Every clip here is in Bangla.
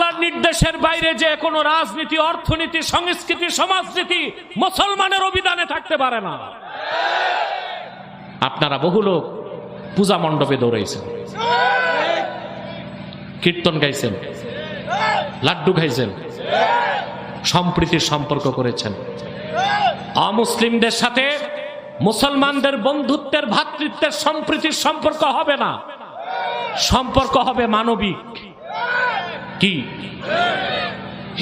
আল্লাহর নির্দেশের বাইরে যে কোনো রাজনীতি, অর্থনীতি, সংস্কৃতি, সমাজনীতি মুসলমানের অভিধানে থাকতে পারে না। আপনারা বহু লোক পূজা মণ্ডপে দৌড়াইছেন, কীর্তন গাইছেন, লাড্ডু খাইছেন, সম্প্রীতির সম্পর্ক করেছেন। অমুসলিমদের সাথে মুসলমানদের বন্ধুত্বের, ভ্রাতৃত্বের, সম্প্রীতির সম্পর্ক হবে না। সম্পর্ক হবে মানবিক। কি?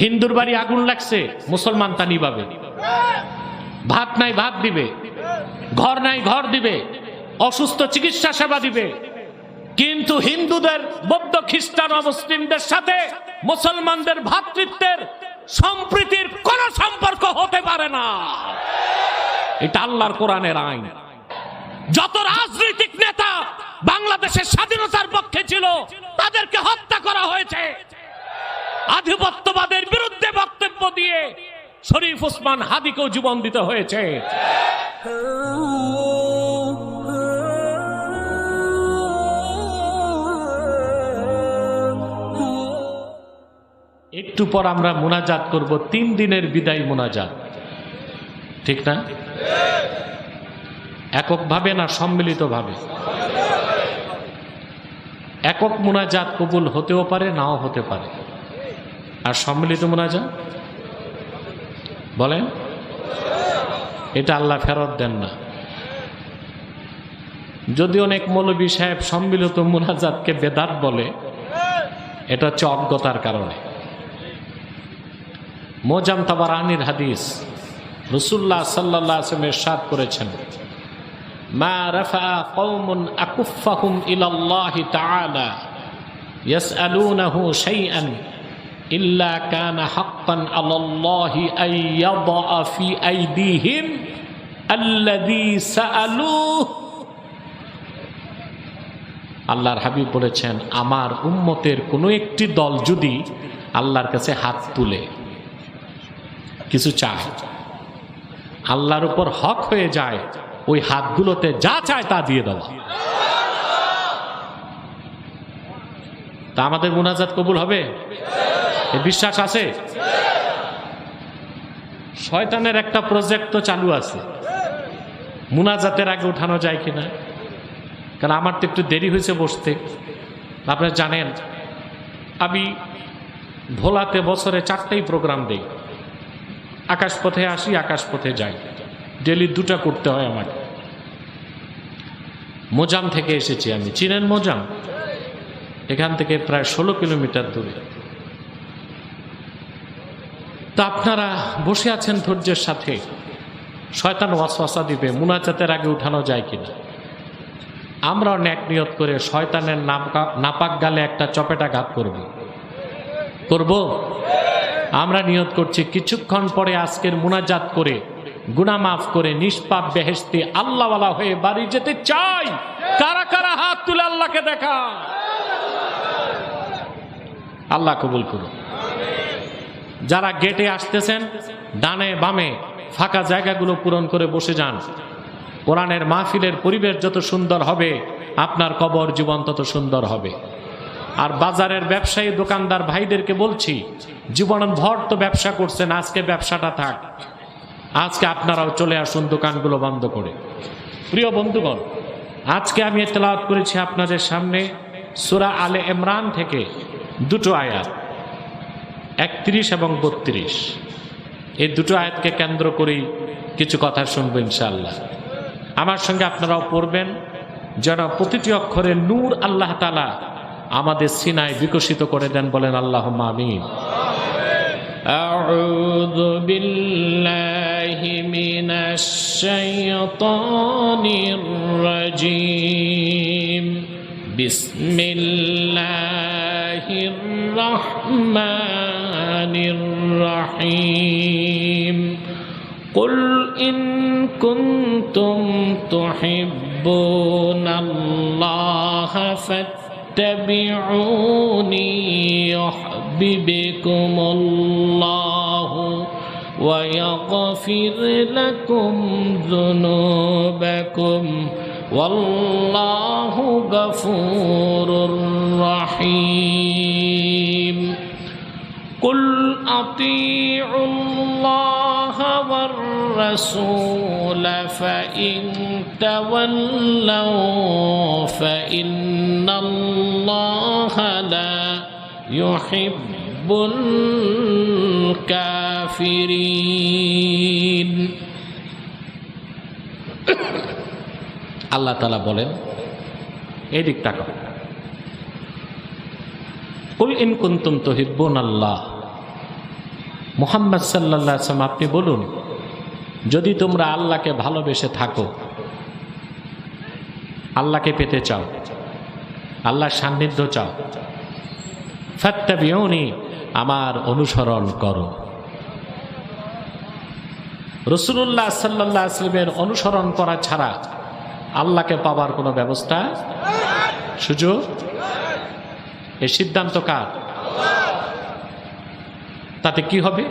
হিন্দুর বাড়ি আগুন লাগছে, মুসলমান তা নিভাবে। ভাত নাই ভাত দিবে, ঘর নাই ঘর দিবে, অসুস্থ চিকিৎসা সেবা দিবে। কিন্তু হিন্দুদের, বৌদ্ধ, খ্রিস্টান, মুসলিমদের সাথে মুসলমানদের ভ্রাতৃত্বের, সম্প্রীতির কোন সম্পর্ক হতে পারে না। এটা আল্লাহর কোরআনের আইন। যত রাজনৈতিক নেতা বাংলাদেশের স্বাধীনতার পক্ষে ছিল তাদেরকে হত্যা করা হয়েছে। আধিপত্যবাদের বিরুদ্ধে বক্তব্য দিয়ে শরীফ ওসমান হাদিকেও জীবন দিতে হয়েছে। একটু পর আমরা মুনাজাত করব, 3 দিনের বিদায় মুনাজাত, ঠিক না? এককভাবে না সম্মিলিতভাবে? একক মুনাজাত কবুল হতেও পারে, নাও হতে পারে। আর সম্মিলিত মুনাজাত বলেন, এটা আল্লাহ ফেরত দেন না। যদি অনেক মৌলবী সাহেব সম্মিলিত মুনাজাতকে বেদাত বলে, এটা হচ্ছে অজ্ঞতার কারণে। মোজাম তাবারানির হাদিস, রাসূলুল্লাহ সাল্লাল্লাহু আলাইহি ওয়াসাল্লাম ইরশাদ করেছেন, মা রাফা কওমুন আকুফাহুম ইলাল্লাহি তাআলা ইয়াসআলুনাহু শাইআন ইল্লা কানা হাক্কান আলাল্লাহি আইয়াদা ফি আইদিহিম আল্লাযী সাআলুহু। আল্লাহর হাবিব বলেছেন, আমার উম্মতের কোনো একটি দল যদি আল্লাহর কাছে হাত তুলে কিছু চায়, আল্লাহর উপর হক হয়ে যায়, ওই হাতগুলোতে যা চায় তা দিয়ে দেওয়া। তা আমাদের মুনাজাত কবুল হবে, এই বিশ্বাস আছে? শয়তানের একটা প্রজেক্ট তো চালু আছে, মুনাজাতের আগে উঠানো যায় কিনা। কারণ আমার তো একটু দেরি হয়েছে বসতে। আপনারা জানেন আমি ভোলাতে বছরে 4টাই প্রোগ্রাম দেই। আকাশপথে আসি, আকাশপথে যাই, ডেলি 2টা করতে হয় আমাকে। মোজাম থেকে এসেছি আমি, চিনেন মোজাম? এখান থেকে প্রায় 16 কিলোমিটার দূরে। তা আপনারা বসে আছেন ধৈর্যের সাথে, শয়তান ওয়াসওয়াসা দিবে মুনাজাতের আগে উঠানো যায় কিনা। আমরাও নেক নিয়ত করে শয়তানের নাপাক গালে একটা চপেটাঘাত করব। আমরা নিয়ত করছি কিছুক্ষণ পরে আজকের মুনাজাত করে গুনাহ মাফ করে নিষ্পাপ বেহেশতি আল্লাহওয়ালা হয়ে বাড়ি যেতে চাই। কারা কারা হাত তুলে আল্লাহকে দেখা? আল্লাহ কবুল করুন। যারা গেটে আসতেছেন, ডানে বামে ফাঁকা জায়গাগুলো পূরণ করে বসে যান। কোরআনের মাহফিলের পরিবেশ যত সুন্দর হবে, আপনার কবর জীবন তত সুন্দর হবে। আর বাজারের ব্যবসায়ী দোকানদার ভাইদেরকে বলছি, জীবনভর তো ব্যবসা করছেন, আজকে ব্যবসাটা থাক। আজকে আপনারাও চলে আসুন দোকানগুলো বন্ধ করে। প্রিয় বন্ধুগণ, আজকে আমি তেলাওয়াত করেছি আপনাদের সামনে সূরা আলে ইমরান থেকে 2টো আয়াত, 31 এবং 32। এই 2টো আয়াতকে কেন্দ্র করেই কিছু কথা শুনবো ইনশাআল্লাহ। আমার সঙ্গে আপনারাও পড়বেন, যেন প্রতিটি অক্ষরে নূর আল্লাহ তাআলা আমাদের সিনায় বিকশিত করে দেন। বলেন আল্লাহুম্মা আমিন। আউযু বিল্লাহি মিনাশ শাইতানির রাজীম। বিসমিল্লাহির রাহমানির রাহিম। قل إن كنتم تحبون الله فاتبعوني يحببكم الله ويغفر لكم ذنوبكم والله غفور رحيم। কুল আতিউল্লাহ ওয়ার রাসূল ফাইন তাওয়াল্লাউ ফাইন্নাল্লাহা লা ইউহিব্বুল কাফিরিন। আল্লাহ তাআলা বলেন, এই দিক তাকাও, কুল ইন কুনতুম তুহিব্বুনাল্লাহ, মুহাম্মদ সাল্লাল্লাহু আলাইহি ওয়াসাল্লাম আপনি বলুন, যদি তোমরা আল্লাহকে ভালোবেসে থাকো, আল্লাহকে পেতে চাও, আল্লাহর সান্নিধ্য চাও, ফাত্তাবিউনি, আমার অনুসরণ করো। রাসূলুল্লাহ সাল্লাল্লাহু আলাইহি ওয়াসাল্লামের অনুসরণ করা ছাড়া আল্লাহকে পাওয়ার কোনো ব্যবস্থা, সুযোগ, এই সিদ্ধান্ত কার? তাতে কি হবে?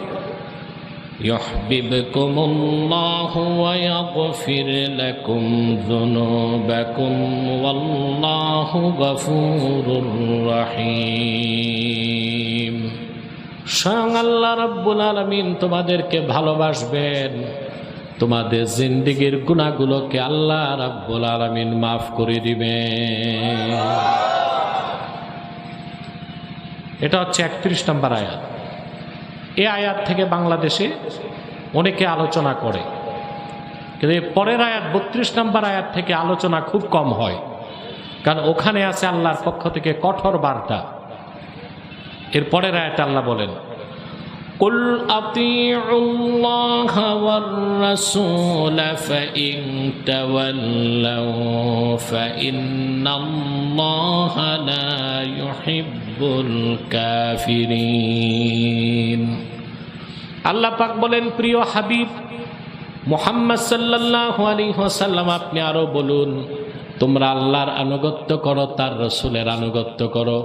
ইউহিব্বুকুমুল্লাহু ওয়া ইয়াগফির লাকুম যুনুবাকুম ওয়াল্লাহু গফুরুর রহিম। স্বয়ং আল্লাহ রাব্বুল আলামিন তোমাদেরকে ভালোবাসবেন, তোমাদের জিন্দেগীর গুনাহগুলোকে আল্লাহ রাব্বুল আলামিন মাফ করে দিবেন। এটা হচ্ছে 31 নম্বর আয়াত। এই আয়াত থেকে বাংলাদেশে অনেকে আলোচনা করে, কিন্তু এই পরের আয়াত 32 নম্বর আয়াত থেকে আলোচনা খুব কম হয়, কারণ ওখানে আছে আল্লাহর পক্ষ থেকে কঠোর বার্তা। এর পরের আয়াতে আল্লাহ বলেন, কুল আতিউল্লাহ ওয়ার রাসূল ফাইন তাওয়াল্লাউ ফাইন্নাল্লাহা লা ইউহিব্বুল কাফিরিন। আল্লাহ পাক বলেন, প্রিয় হাবিব মুহাম্মদ সাল্লাল্লাহু আলাইহি ওয়াসাল্লাম আপনি আরো বলুন, তোমরা আল্লাহর আনুগত্য করো, তার রাসূলের আনুগত্য করো।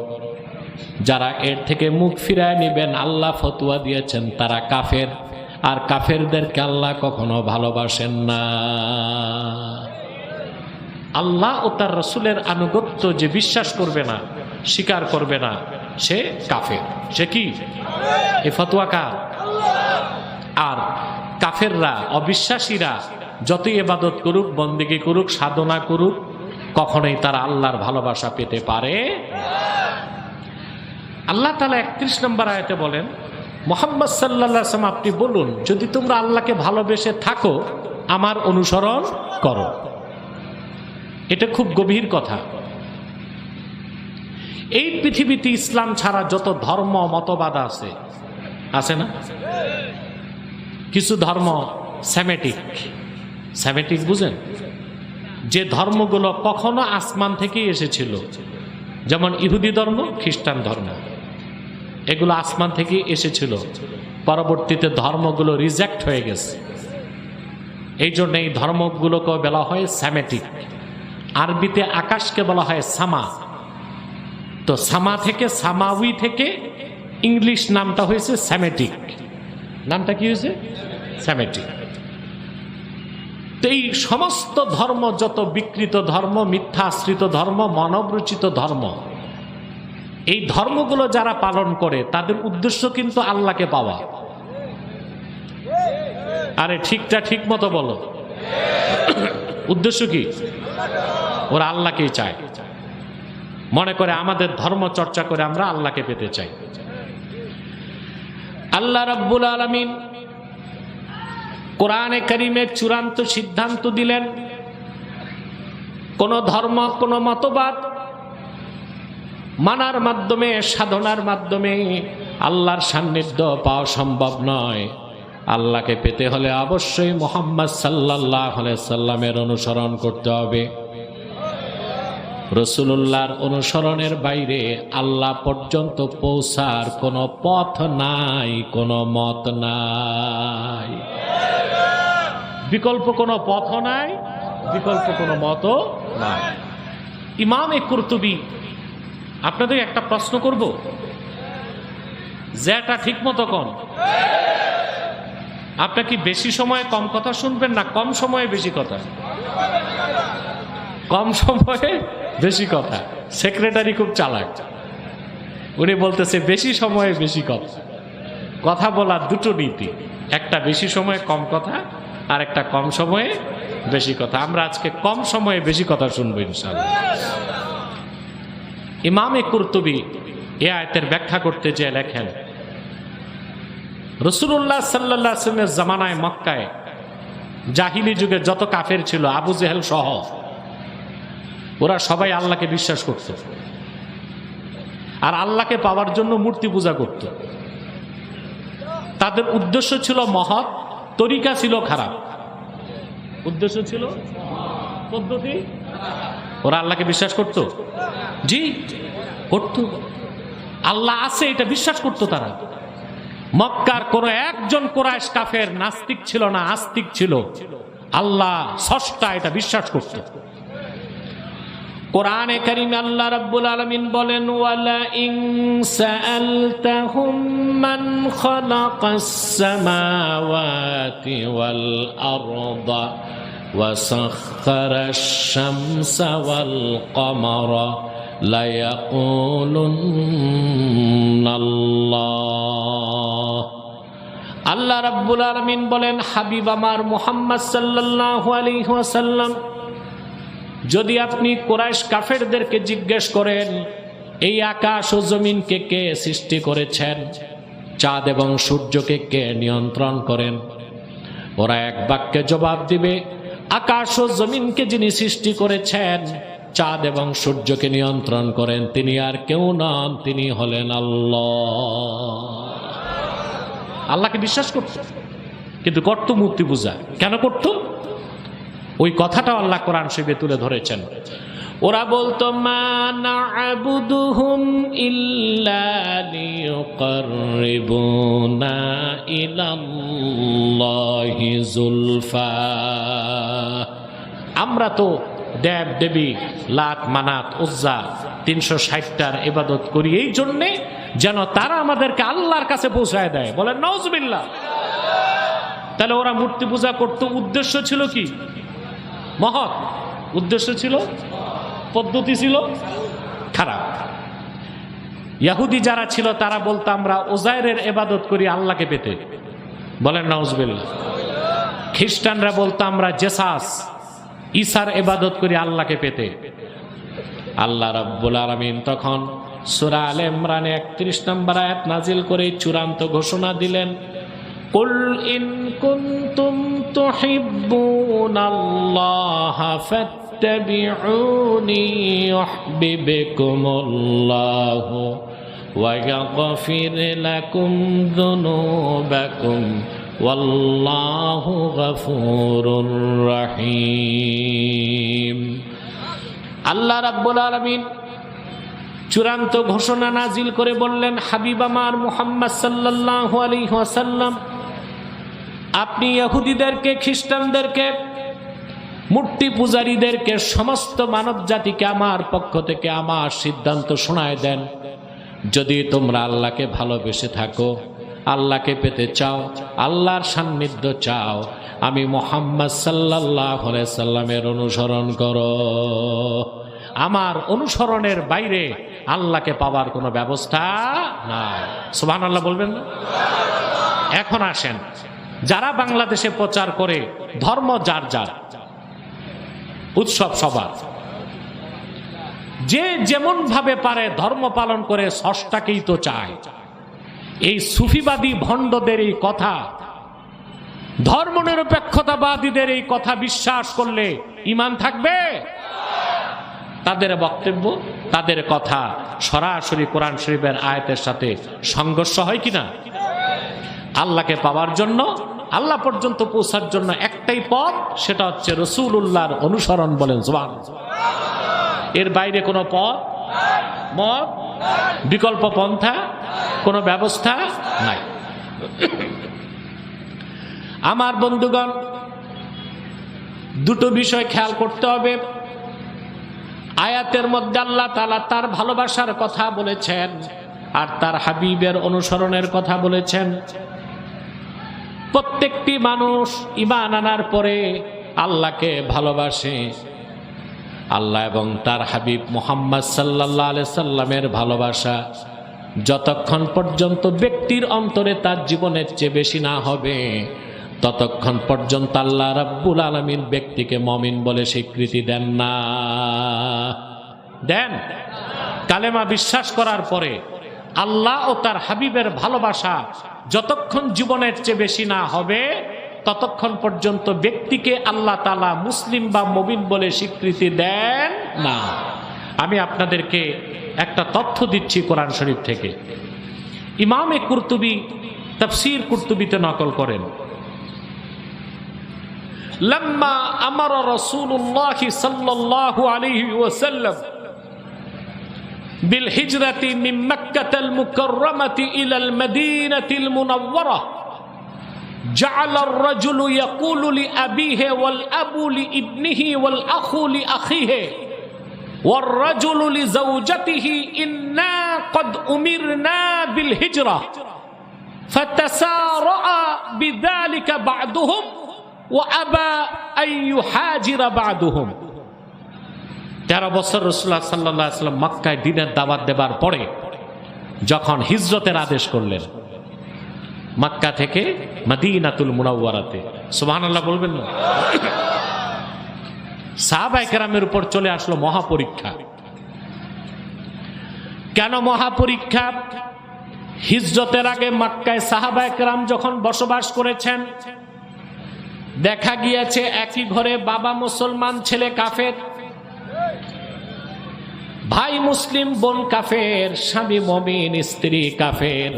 যারা এর থেকে মুখ ফিরায় নেবেন, আল্লাহ ফতোয়া দিয়েছেন তারা কাফের, আর কাফেরদেরকে আল্লাহ কখনো ভালোবাসেন না। আল্লাহ ও তার রাসূলের আনুগত্য যে বিশ্বাস করবে না, স্বীকার করবে না, সে কাফের। সে কি? এই ফতোয়া কার? আর কাফেররা, অবিশ্বাসীরা যতই ইবাদত করুক, বন্দেগী করুক, সাধনা করুক, কখনোই তারা আল্লাহর ভালোবাসা পেতে পারে। আল্লাহ তাআলা 31 নম্বর আয়াতে বলেন, মুহাম্মদ সাল্লাল্লাহু আলাইহি ওয়াসাল্লাম আপনি বলুন, যদি তোমরা আল্লাহকে ভালোবেসে থাকো, আমার অনুসরণ করো। এটা খুব গভীর কথা। এই পৃথিবীতে ইসলাম ছাড়া যত ধর্ম মতবাদ আছে, আছে না? কিছু ধর্ম সেমেটিক। সেমেটিক বুঝেন? যে ধর্মগুলো কখনো আসমান থেকেই এসেছিল, যেমন ইহুদি ধর্ম, খ্রিস্টান ধর্ম, এগুলো আসমান থেকেই এসেছিল, পরবর্তীতে ধর্মগুলো রিজেক্ট হয়ে গেছে। এই জন্য এই ধর্মগুলোকে বলা হয় সেমেটিক। আরবিতে আকাশকে বলা হয় সামা। তো সামা থেকে, সামাউই থেকে ইংলিশ নামটা হয়েছে সেমেটিক। নামটা কি হয়েছে? সেমেটিক। তো এই সমস্ত ধর্ম, যত বিকৃত ধর্ম, মিথ্যা আশ্রিত ধর্ম, মানবরচিত ধর্ম, এই ধর্মগুলো যারা পালন করে তাদের উদ্দেশ্য কিন্তু আল্লাহকে পাওয়া। আরে ঠিকটা ঠিক মতো বলো, উদ্দেশ্য কি? ওরা আল্লাহকেই চায়, মনে করে আমাদের ধর্ম চর্চা করে আমরা আল্লাহকে পেতে চাই। আল্লাহ রাব্বুল আলামিন কোরআনে কারীমে চূড়ান্ত সিদ্ধান্ত দিলেন, কোন ধর্ম, কোন মতবাদ মানার মাধ্যমে, সাধনার মাধ্যমে আল্লাহর সান্নিধ্য পাওয়া সম্ভব নয়। আল্লাহকে পেতে হলে অবশ্যই মুহাম্মদ সাল্লাল্লাহু আলাইহি সাল্লামের অনুসরণ করতে হবে। রাসূলুল্লাহর অনুসরণের বাইরে আল্লাহ পর্যন্ত পৌঁছার কোনো পথ নাই, কোনো মত নাই, বিকল্প কোনো পথ নাই, বিকল্প কোনো মতও নাই। ইমামে কুরতুবী, আপনাদের একটা প্রশ্ন করব, যেটা ঠিক মতো কন, আপনি কি বেশি সময়ে কম কথা শুনবেন, না কম সময়ে বেশি কথা? কম সময়ে বেশি কথা। সেক্রেটারি খুব চালাক, উনি বলতেছে বেশি সময়ে বেশি কথা। কথা বলার দুটো নীতি, একটা বেশি সময়ে কম কথা, আর একটা কম সময়ে বেশি কথা। আমরা আজকে কম সময়ে বেশি কথা শুনবো ইনশাআল্লাহ। ইমামে কুরতুবী এ আয়াতের ব্যাখ্যা করতে যেয়ে লেখেন, রাসূলুল্লাহ সাল্লাল্লাহু আলাইহি ওয়াসাল্লামের জামানায় মক্কায় জাহিলি যুগে যত কাফের ছিল, আবু জেহেল সহ, ওরা সবাই আল্লাহকে বিশ্বাস করত আর আল্লাহকে পাওয়ার জন্য মূর্তি পূজা করত। তাদের উদ্দেশ্য ছিল মহৎ, তরিকা ছিল খারাপ। উদ্দেশ্য ছিল, পদ্ধতি, ওরা আল্লাহকে বিশ্বাস করত, জি করত। আল্লাহ আছে এটা বিশ্বাস করত তারা। মক্কার কোন একজন কুরাইশ কাফের নাস্তিক ছিল না, আস্তিক ছিল। আল্লাহ স্রষ্টা এটা বিশ্বাস করত। কোরআনে কারীমে আল্লাহ রাব্বুল আলামিন বলেন, ওয়ালা ইন সাআলতাহুম মান খালাকাস সামাওয়াতি ওয়াল আরদা ওয়া সাখখারাশ শামসা ওয়াল কমারা লা ইয়াকুলুন্নাল্লাহ। আল্লাহ রাব্বুল আলামিন বলেন, হাবিব আমার মুহাম্মদ সাল্লাল্লাহু আলাইহি ওয়াসাল্লাম, যদি আপনি কুরাইশ কাফেরদেরকে জিজ্ঞেস করেন এই আকাশ ও জমিনকে কে সৃষ্টি করেছেন, চাঁদ এবং সূর্যকে কে নিয়ন্ত্রণ করেন, ওরা এক বাক্যে জবাব দিবে, আকাশ ও জমিনকে যিনি সৃষ্টি করেছেন, চাঁদ এবং সূর্যকে নিয়ন্ত্রণ করেন, তিনি আর কেউ নন, তিনি হলেন আল্লাহ। আল্লাহকে বিশ্বাস করত, কিন্তু করত মূর্তি পূজা। কেন করত? ওই কথাটা আল্লাহ কোরআন শরীফে তুলে ধরেছেন। ওরা বলতো, মা না'বুদুহুম ইল্লা লিয়ুকাররিবুনা ইলাল্লাহি যুলফা। আমরা তো দেব দেবী লাত মানাত উজ্জা ৩৬০টার ইবাদত করি এই জন্যে যেন তারা আমাদেরকে আল্লাহর কাছে পৌঁছায় দেয়। বলেন নাউজুবিল্লাহ। তাহলে ওরা মূর্তি পূজা করত, উদ্দেশ্য ছিল কি? মহৎ। উদ্দেশ্য ছিল, পদ্ধতি ছিল খারাপ। ইহুদি যারা ছিল তারা বলতো আমরা ওজাইরের ইবাদত করি আল্লাহকে পেতে। বলেন নাউজুবিল্লাহ। খ্রিস্টানরা বলতো আমরা জেসাস ঈসার ইবাদত করি আল্লাহকে পেতে। আল্লাহ রাব্বুল আলামিন তখন সূরা আলে ইমরানে ৩১ নম্বর আয়াত নাজিল করে চূড়ান্ত ঘোষণা দিলেন, কুল ইন কুনতুম তুহিব্বুনাল্লাহা ফাত্তাবিউনি ইউহিব্বুকুমুল্লাহু ওয়া ইয়াগফির লাকুম যুনুবাকুম ওয়াল্লাহু গফুরুর রহিম। আল্লাহ রাব্বুল আলামিন চূড়ান্ত ঘোষণা নাজিল করে বললেন, হাবিব আমার মুহাম্মদ সাল্লাল্লাহু আলাইহি ওয়াসাল্লাম, আপনি ইহুদিদেরকে, খ্রিস্টানদেরকে, মূর্তি পূজারীদেরকে, সমস্ত মানব জাতিকে আমার পক্ষ থেকে আমার সিদ্ধান্ত শোনায় দেন। যদি তোমরা আল্লাহকে ভালোবেসে থাকো, আল্লাহকে পেতে চাও, আল্লাহর সান্নিধ্য চাও, আমি মুহাম্মদ সাল্লাল্লাহু আলাইহি সাল্লামের অনুসরণ করো। আমার অনুসরণের বাইরে আল্লাহকে পাওয়ার কোনো ব্যবস্থা নাই। সুবহানাল্লাহ বলবেন না? এখন আসেন, যারা বাংলাদেশে প্রচার করে ধর্ম যার যার, উৎসব সবার, যে যেমন ভাবে পারে ধর্ম পালন করে, স্রষ্টাকেই তো চায়। এই সুফিবাদী ভণ্ডদের এই কথা, ধর্মনিরপেক্ষতাবাদীদের এই কথা বিশ্বাস করলে ঈমান থাকবে? তাদের বক্তব্য, তাদের কথা সরাসরি কোরআন শরীফের আয়াতের সাথে সংঘর্ষ হয় কিনা? আল্লাহকে পাওয়ার জন্য, আল্লাহ পর্যন্ত পৌঁছার জন্য একটাই পথ, সেটা হচ্ছে রাসূলুল্লাহর অনুসরণ। বলেন সুবহানাল্লাহ। এর বাইরে কোনো পথ, মত, বিকল্প পন্থা, কোনো ব্যবস্থা নাই। আমার বন্ধুগণ, দুটো বিষয় খেয়াল করতে হবে। আয়াতের মধ্যে আল্লাহ তাআলা তার ভালোবাসার কথা বলেছেন আর তার হাবিবের অনুসরণের কথা বলেছেন। প্রত্যেকটি মানুষ ঈমান আনার পরে আল্লাহকে ভালোবাসে, আল্লাহ এবং তার হাবিব মুহাম্মদ সাল্লাল্লাহু আলাইহি সাল্লামের ভালোবাসা যতক্ষণ পর্যন্ত ব্যক্তির অন্তরে তার জীবনের চেয়ে বেশি না হবে, ততক্ষণ পর্যন্ত আল্লাহ রাব্বুল আলামিন ব্যক্তিকে মুমিন বলে স্বীকৃতি দেন না। দেন? কালেমা বিশ্বাস করার পরে আল্লাহ ও তার হাবিবের ভালোবাসা যতক্ষণ জীবনের চেয়ে বেশি না হবে, ততক্ষণ পর্যন্ত ব্যক্তিকে আল্লাহ তাআলা মুসলিম বা মুমিন বলে স্বীকৃতি দেন না। আমি আপনাদেরকে একটা তথ্য দিচ্ছি কোরআন শরীফ থেকে। ইমামে কুরতুবী তাফসীর কুরতুবীতে নকল করেন, লাম্মা আমারা রাসূলুল্লাহ সাল্লাল্লাহু আলাইহি ওয়াসাল্লাম বিল হিজরাতি মিন মক্কাতাল মুকাররামাতি ইলাল মদিনাতিল মুনাওয়ারা جعل الرجل يقول لأبيه والأب لابنه والأخ لأخيه والرجل لزوجته إنا قد أمرنا بالهجرة فتسارع بذلك بعضهم وأبى أن يهاجر بعضهم 13 বছর রাসূলুল্লাহ সাল্লাল্লাহু আলাইহি ওয়াসাল্লাম মক্কায় দ্বীনের দাওয়াত দেবার পরে যখন হিজরতের আদেশ করলেন মক্কা থেকে মদিনাতুল মুনাওয়ারাতে, সুবহানাল্লাহ বলবেন না? সাহাবায়ে কেরামের উপর চলে আসলো মহাপরীক্ষা। কেন মহাপরীক্ষা? হিজরতের আগে মক্কায় সাহাবায়ে কেরাম যখন বসবাস করেছেন, দেখা গিয়েছে একই ঘরে বাবা মুসলমান, ছেলে কাফের, ভাই মুসলিম, বোন কাফের, স্বামী মুমিন, স্ত্রী কাফের,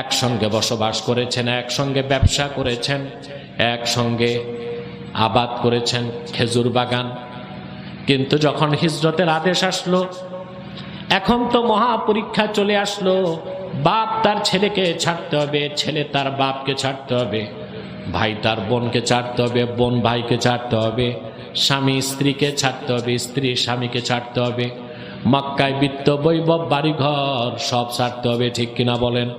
একসঙ্গে বসবাস করেছেন, একসঙ্গে ব্যবসা করেছেন, একসঙ্গে আবাদ করেছেন খেজুর বাগান। কিন্তু যখন হিজরতের আদেশ আসলো, এখন তো মহাপরীক্ষা চলে আসলো। বাপ তার ছেলেকে ছাড়তে হবে, ছেলে তার বাপকে ছাড়তে হবে, ভাই তার বোনকে ছাড়তে হবে, বোন ভাইকে ছাড়তে হবে, স্বামী স্ত্রীকে ছাড়তে হবে, স্ত্রী স্বামীকে ছাড়তে হবে, মক্কায় বিত্ত বৈভব বাড়িঘর সব ছাড়তে হবে। ঠিক কিনা বলেন?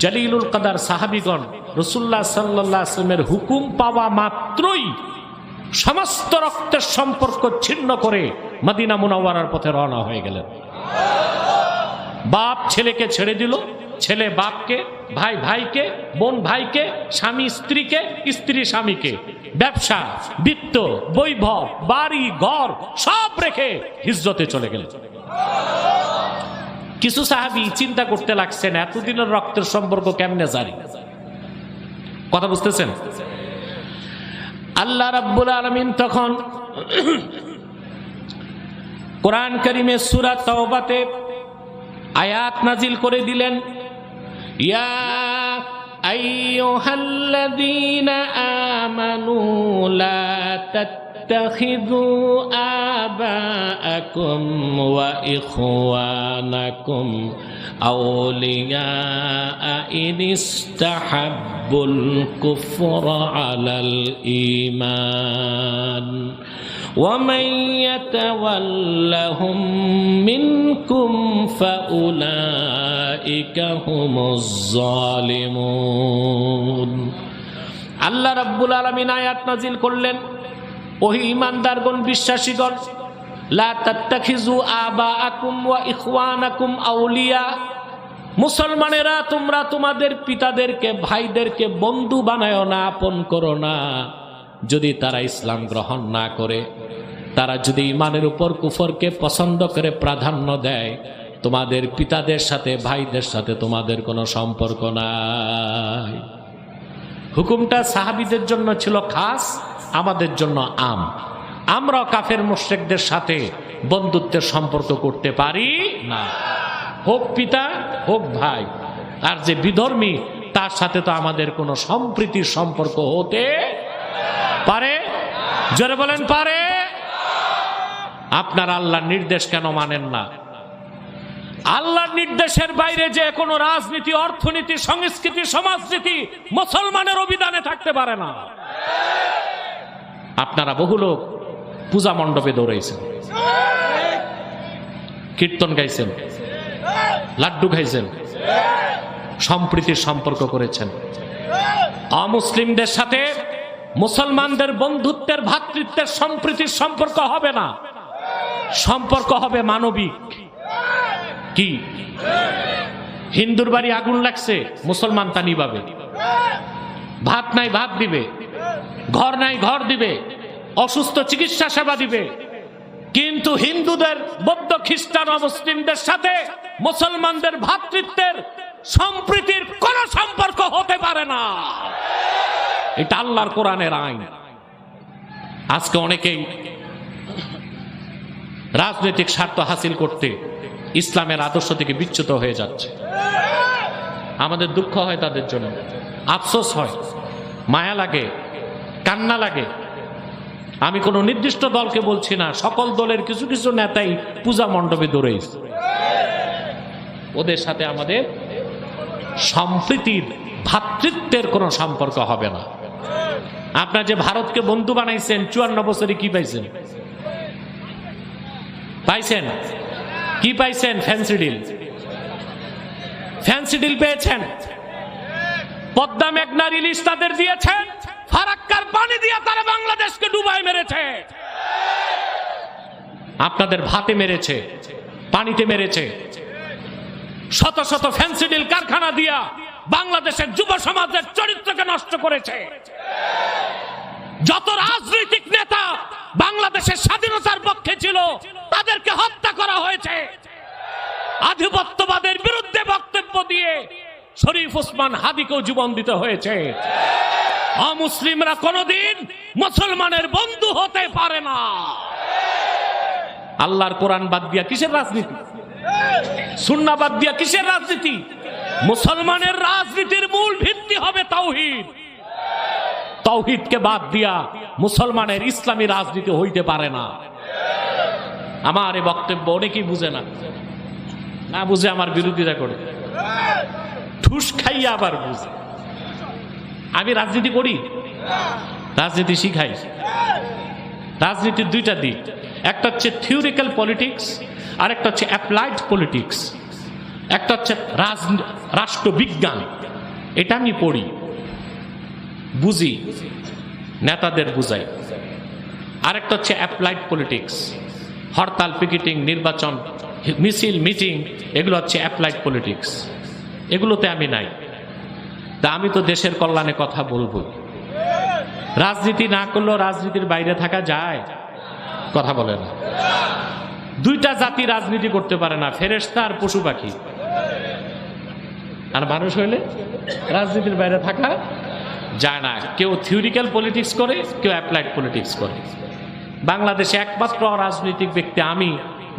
জালিলুল কদর সাহাবীগণ রাসূলুল্লাহ সাল্লাল্লাহু আলাইহি ওয়াসাল্লামের হুকুম পাওয়া মাত্রই সমস্ত রক্তের সম্পর্ক ছিন্ন করে মদিনা মুনাওয়ারার পথে রওনা হয়ে গেলেন। বাপ ছেলেকে ছেড়ে দিল, ছেলে বাপকে, ভাই ভাইকে, বোন ভাইকে, স্বামী স্ত্রীকে, স্ত্রী স্বামীকে, ব্যবসা বিত্ত বৈভব বাড়ি ঘর সব রেখে হিজরতে চলে গেলেন। কিছু সাহাবী চিন্তা করতে লাগছেন, এতদিনের রক্তের সম্পর্ক কেমনে জারি? কথা বুঝতেছেন? আল্লাহ রাব্বুল আলামিন তখন কোরআন কারীমে সূরা তাওবাতে আয়াত নাজিল করে দিলেন, ইয়া আইয়ুহাল্লাযীনা আমানু লা তাত্তাখিযু আবাআকুম ওয়া ইখওয়ানাকুম আউলিয়া ইন ইসতাহাব্বুল কুফরা আলাল ঈমান ومن يتولهم منكم فأولئك هم الظالمون। আল্লাহ রাব্বুল আলামিন আয়াত নাজিল করলেন, ওহে ঈমানদারগণ, বিশ্বাসীগণ, লা তাত্তাখিযু আবাআকুম ওয়া ইখওয়ানাকুম আউলিয়া, মুসলমানেরা তোমরা তোমাদের পিতাদেরকে ভাইদেরকে বন্ধু বানায়ো না, আপন করো না। যদি তারা ইসলাম গ্রহণ না করে, তারা যদি ঈমানের উপর কুফরকে পছন্দ করে প্রাধান্য দেয়, তোমাদের পিতাদের সাথে ভাইদের সাথে তোমাদের কোনো সম্পর্ক নাই। হুকুমটা সাহাবীদের জন্য ছিল খাস, আমাদের জন্য আম। আমরা কাফের মুশরিকদের সাথে বন্ধুত্বের সম্পর্ক করতে পারি না, হোক পিতা হোক ভাই। আর যে বিধর্মী, তার সাথে তো আমাদের কোনো সম্প্রীতির সম্পর্ক হতে পারে? জোরে বলেন পারে? আপনার আল্লাহর নির্দেশ কেন মানেন না? আল্লাহর নির্দেশের বাইরে যে কোনো রাজনীতি, অর্থনীতি, সংস্কৃতি, সমাজনীতি মুসলমানের অভিধানে থাকতে পারে না। আপনারা বহু লোক পূজা মণ্ডপে দৌড়াইছেন, কীর্তন গাইছেন, লাড্ডু খাইছেন, সম্প্রীতির সম্পর্ক করেছেন। অমুসলিমদের সাথে মুসলমানদের বন্ধুত্বের, ভ্রাতৃত্বের, সম্প্রীতির সম্পর্ক হবে না, সম্পর্ক হবে মানবিক। কি? হিন্দুর বাড়ি আগুন লাগছে, মুসলমান তা নিভাবে। ভাত নাই ভাত দিবে, ঘর নাই ঘর দিবে, অসুস্থ চিকিৎসা সেবা দিবে। কিন্তু হিন্দুদের, বৌদ্ধ, খ্রিস্টান ও মুসলিমদের সাথে মুসলমানদের ভ্রাতৃত্বের সম্প্রীতির কোন সম্পর্ক হতে পারে না। এটা আল্লাহর কোরআনের আইন। আজকে অনেকেই রাজনৈতিক স্বার্থ হাসিল করতে ইসলামের আদর্শ থেকে বিচ্যুত হয়ে যাচ্ছে। আমাদের দুঃখ হয় তাদের জন্য, আফসোস হয়, মায়া লাগে, কান্না লাগে। আমি কোনো নির্দিষ্ট দলকে বলছি না, সকল দলের কিছু কিছু নেতাই পূজা মণ্ডপে দৌড়েছে। ওদের সাথে আমাদের সম্প্রীতির, ভ্রাতৃত্বের কোনো সম্পর্ক হবে না। আপনার যে ভারতকে বন্ধু বানাইছেন, 54 বছরে কি পাইছেন? পাইছেন কি? পাইছেন ফ্যান্সি ডিল। ফ্যান্সি ডিল পেয়েছেন। পদ্মা মেঘনা রিলিজ তাদের দিয়েছেন, ফারাক্কার পানি দিয়ে তারা বাংলাদেশকে ডুবাই মেরেছে। আপনাদের ভাতে মেরেছে, পানিতে মেরেছে। শত শত ফ্যান্সি ডিল কারখানা দিয়া বাংলাদেশের যুব সমাজের চরিত্রকে নষ্ট করেছে। যত রাজনৈতিক নেতা বাংলাদেশের স্বাধীনতার পক্ষে ছিল তাদেরকে হত্যা করা হয়েছে। আধিপত্যবাদের বিরুদ্ধে বক্তব্য দিয়ে শরীফ ওসমান হাদিকেও জীবন দিতে হয়েছে। অমুসলিমরা কোনদিন মুসলমানের বন্ধু হতে পারে না। আল্লাহর কোরআন বাদ দিয়া কিসের রাজনীতি? সুন্নাহ বাদ দিয়া কিসের রাজনীতি? মুসলমানের রাজনীতির মূল ভিত্তি হবে তাওহীদ। তাওহীদকে বাদ দিয়া মুসলমানের ইসলামী রাজনীতি হইতে পারে না। আমার এই বক্তব্য অনেকেই বুঝে না, না বুঝে আমার বিরোধিতা করে, ঠুস খাইয়া আবার বুঝে। আমি রাজনীতি করি, রাজনীতি শিখাই। রাজনীতির দুইটা দিক, একটা হচ্ছে থিওরিক্যাল পলিটিক্স আর একটা হচ্ছে অ্যাপ্লাইড পলিটিক্স। একটা হচ্ছে রাষ্ট্রবিজ্ঞান, এটা আমি পড়ি, বুঝি, নেতাদের বুঝাই। আরেকটা হচ্ছে অ্যাপ্লাইড পলিটিক্স, হরতাল, পিকেটিং, নির্বাচন, মিছিল, মিটিং, এগুলো হচ্ছে অ্যাপ্লাইড পলিটিক্স। এগুলোতে আমি নাই। তা আমি তো দেশের কল্যাণে কথা বলবো। রাজনীতি না করলেও রাজনীতির বাইরে থাকা যায়? কথা বলে না। দুইটা জাতি রাজনীতি করতে পারে না, ফেরেশতা আর পশু পাখি। আর মানুষ হইলে রাজনীতির বাইরে থাকা যায় না। কেউ থিওরিক্যাল পলিটিক্স করে, কেউ অ্যাপ্লাইড পলিটিক্স করে। বাংলাদেশে একমাত্র রাজনৈতিক ব্যক্তি আমি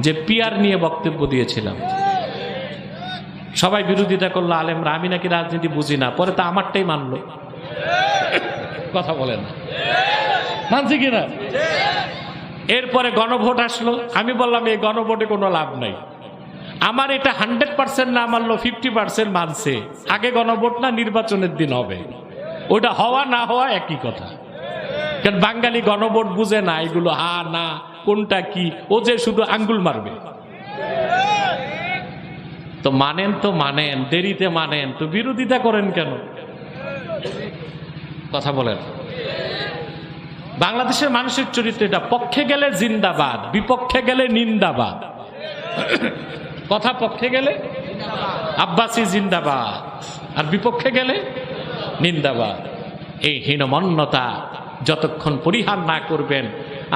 যে পিয়ার নিয়ে বক্তব্য দিয়েছিলাম। সবাই বিরোধিতা করলো, আলেমরা, আমি নাকি রাজনীতি বুঝি না। পরে তো আমারটাই মানলো। কথা বলেন, মানছি কিনা? এরপরে গণভোট আসলো, আমি বললাম এই গণভোটে কোনো লাভ নাই। আমার এটা 100% না মানলো, 50% মানছে। আগে গণভোট না, নির্বাচনের দিন হবে। ওটা হওয়া না হওয়া একই কথা। কারণ বাঙালি গণভোট বুঝে না, এগুলো হা না কোনটা কি, ও যে শুধু আঙ্গুল মারবে। তো মানেন, তো মানেন, দেরিতে মানেন, তো বিরোধিতা করেন কেন? কথা বলেন। বাংলাদেশের মানুষের চরিত্র এটা, পক্ষে গেলে জিন্দাবাদ, বিপক্ষে গেলে নিন্দাবাদ। কথা পক্ষে গেলে আব্বাসী জিন্দাবাদ, আর বিপক্ষে গেলে নিন্দাবাদ। এই হীনমন্যতা যতক্ষণ পরিহার না করবেন,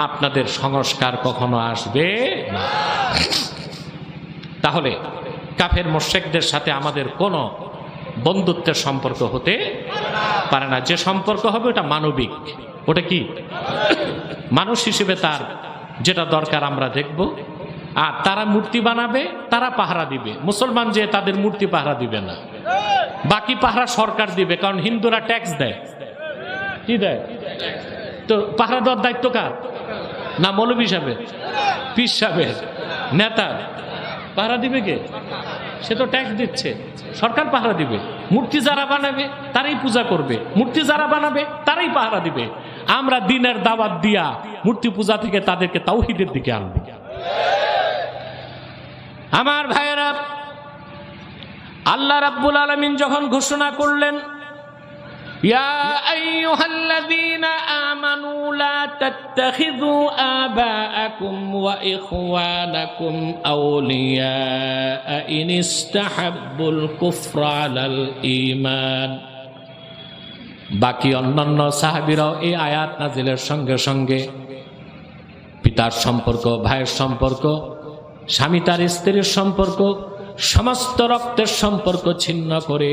আপনাদের সংস্কার কখনো আসবে না। তাহলে কাফের মুশরিকদের সাথে আমাদের কোনো বন্ধুত্বের সম্পর্ক হতে পারে না। যে সম্পর্ক হবে ওটা মানবিক। ওটা কি? মানুষ হিসেবে তার যেটা দরকার আমরা দেখব। আর তারা মূর্তি বানাবে, তারা পাহারা দিবে। মুসলমান যে তাদের মূর্তি পাহারা দিবে না, বাকি পাহারা সরকার দিবে। কারণ হিন্দুরা ট্যাক্স দেয়। কি দেয়? তো পাহারা দেওয়ার দায়িত্ব কার? না মৌলভী সাহেবের, পীর সাহেবের, নেতার? পাহারা দিবে কে? সে তো ট্যাক্স দিচ্ছে, সরকার পাহারা দিবে। মূর্তি যারা বানাবে তারাই পূজা করবে, মূর্তি যারা বানাবে তারাই পাহারা দিবে। আমরা দিনের দাওয়াত দিয়া মূর্তি পূজা থেকে তাদেরকে তাওহীদের দিকে আনব। আমার ভাইয়েরা, আল্লাহ রাব্বুল আলামিন যখন ঘোষণা করলেন يا أيها الذين آمنوا لا تتخذوا آباءكم وإخوانكم أولياء إن استحبوا الكفر على الإيمان। বাকি অন্যান্য সাহাবীরাও এই আয়াত নাজিলের সঙ্গে সঙ্গে পিতার সম্পর্ক, ভাইয়ের সম্পর্ক, স্বামী তার স্ত্রীর সম্পর্ক, সমস্ত রক্তের সম্পর্ক ছিন্ন করে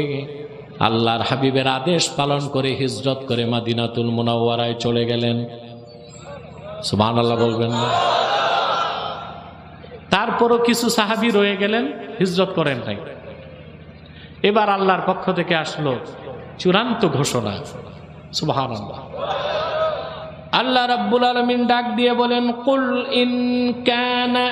আল্লাহর হাবিবের আদেশ পালন করে হিজরত করে মদিনাতুল মুনাওয়ারায় চলে গেলেন। সুবহানাল্লাহ বলবেন না? তারপরও কিছু সাহাবী রয়ে গেলেন, হিজরত করেন নাই। এবার আল্লাহর পক্ষ থেকে আসলো চূড়ান্ত ঘোষণা। সুবহানাল্লাহ। আল্লাহ রাব্বুল আলামিন ডাক দিয়ে বলেন, কুল ইন কানা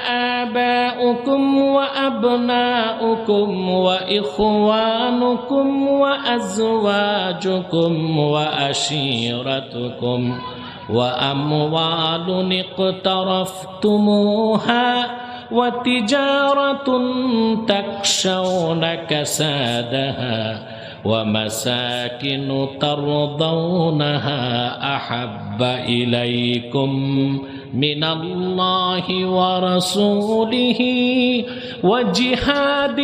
আবাউকুম ওয়া আবনাউকুম ওয়া ইখওয়ানুকুম ওয়া আজওয়াজুকুম ওয়া আশীরাতুকুম ওয়া আমওয়ালুন ইকতারাফতুমুহা ওয়া তিজারাতুন তাকশাউনা কাসাদাহা ومساكن ترضونها أحب إليكم من الله ورسوله وجهاد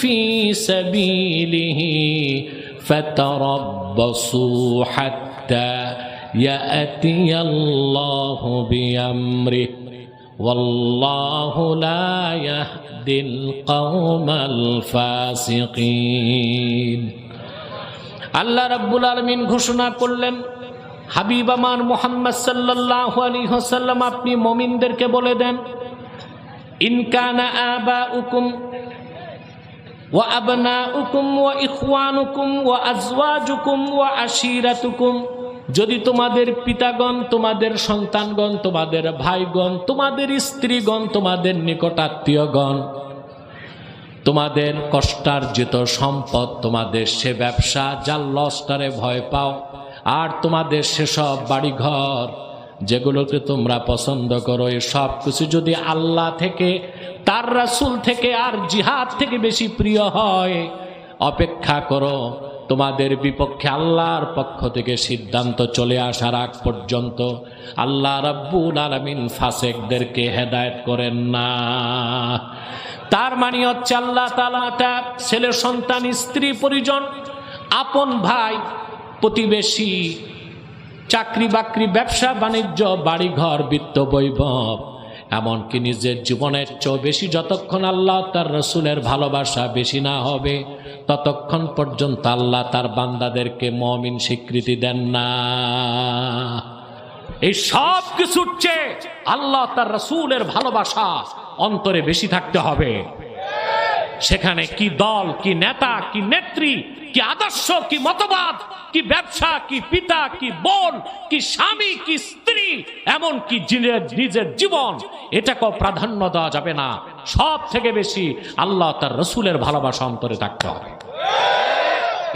في سبيله فتربصوا حتى يأتي الله بأمره والله لا يهدي القوم الفاسقين। আল্লাহ রাব্বুল আলামিন ঘোষণা করলেন, হাবিব আমার মুহাম্মদ সাল্লাল্লাহু আলাইহি ওয়াসাল্লাম আপনি মুমিনদেরকে বলে দেন, ইন কানা আবাউকুম ওয়া আবনাউকুম ওয়া ইখওয়ানুকুম ওয়া আজওয়াজুকুম ওয়া আশীরাতুকুম, যদি তোমাদের পিতাগণ, তোমাদের সন্তানগণ, তোমাদের ভাইগণ, তোমাদের স্ত্রীগণ, তোমাদের নিকটাত্মীয়গণ, তোমাদের কষ্টার্জিত সম্পদ, তোমাদের সে ব্যবসা যার লস্টারে ভয় পাও, আর তোমাদের সেসব বাড়িঘর যেগুলোকে তোমরা পছন্দ করো, এই সব কিছু যদি আল্লাহ থেকে, তার রাসূল থেকে আর জিহাদ থেকে বেশি প্রিয় হয়, অপেক্ষা করো তোমাদের বিপক্ষে আল্লাহর পক্ষ থেকে সিদ্ধান্ত চলে আসার আগ পর্যন্ত। আল্লাহ রাব্বুল আলামিন ফাসিকদেরকে হেদায়েত করেন না। তার মানে হচ্ছে আল্লাহ তাআলা তার ছেলে সন্তান, স্ত্রী পরিজন, আপন ভাই, প্রতিবেশী, চাকরি বাকরি, ব্যবসা বাণিজ্য, বাড়িঘর, বিত্ত বৈভব, এমনকি নিজের জীবনের চেয়ে বেশি যতক্ষণ আল্লাহ তার রাসূলের ভালোবাসা বেশি না হবে ততক্ষণ পর্যন্ত আল্লাহ তার বান্দাদেরকে মুমিন স্বীকৃতি দেন না। এই সব কিছুর চেয়ে আল্লাহ তার রাসূলের ভালোবাসা অন্তরে বেশি থাকতে হবে। সেখানে কি দল, কি নেতা, কি নেত্রী, কি আদর্শ, কি মতবাদ, কি ব্যবসা, কি পিতা, কি বোন, কি স্বামী, কি স্ত্রী, এমন কি নিজের জীবন, এটাকেও প্রাধান্য দেওয়া যাবে না। সব থেকে বেশি আল্লাহ তার রাসূলের ভালোবাসা অন্তরে থাকতে হবে।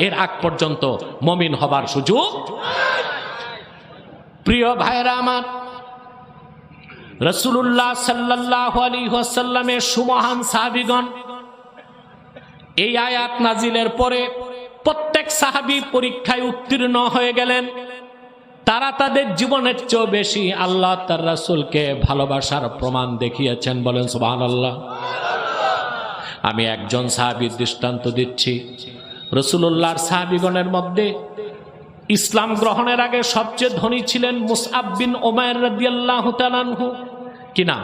এর আগ পর্যন্ত মুমিন হবার সুযোগ। প্রিয় ভাইরা আমার, রাসূলুল্লাহ সাল্লাল্লাহু আলাইহি ওয়াসাল্লামের সুমহান সাহাবীগণ এই আয়াত নাজিলের পরে প্রত্যেক সাহাবী পরীক্ষায় উত্তীর্ণ হয়ে গেলেন। তারা তাদের জীবনের চেয়ে বেশি আল্লাহ তার রাসূলকে ভালোবাসার প্রমাণ দেখিয়েছেন। বলেন সুবহানাল্লাহ। আমি একজন সাহাবীর দৃষ্টান্ত দিচ্ছি। রাসূলুল্লাহর সাহাবীগণের মধ্যে ইসলাম গ্রহণের আগে সবচেয়ে ধনী ছিলেন মুসআব বিন উমাইর রাদিয়াল্লাহু তাআলা আনহু। কি নাম?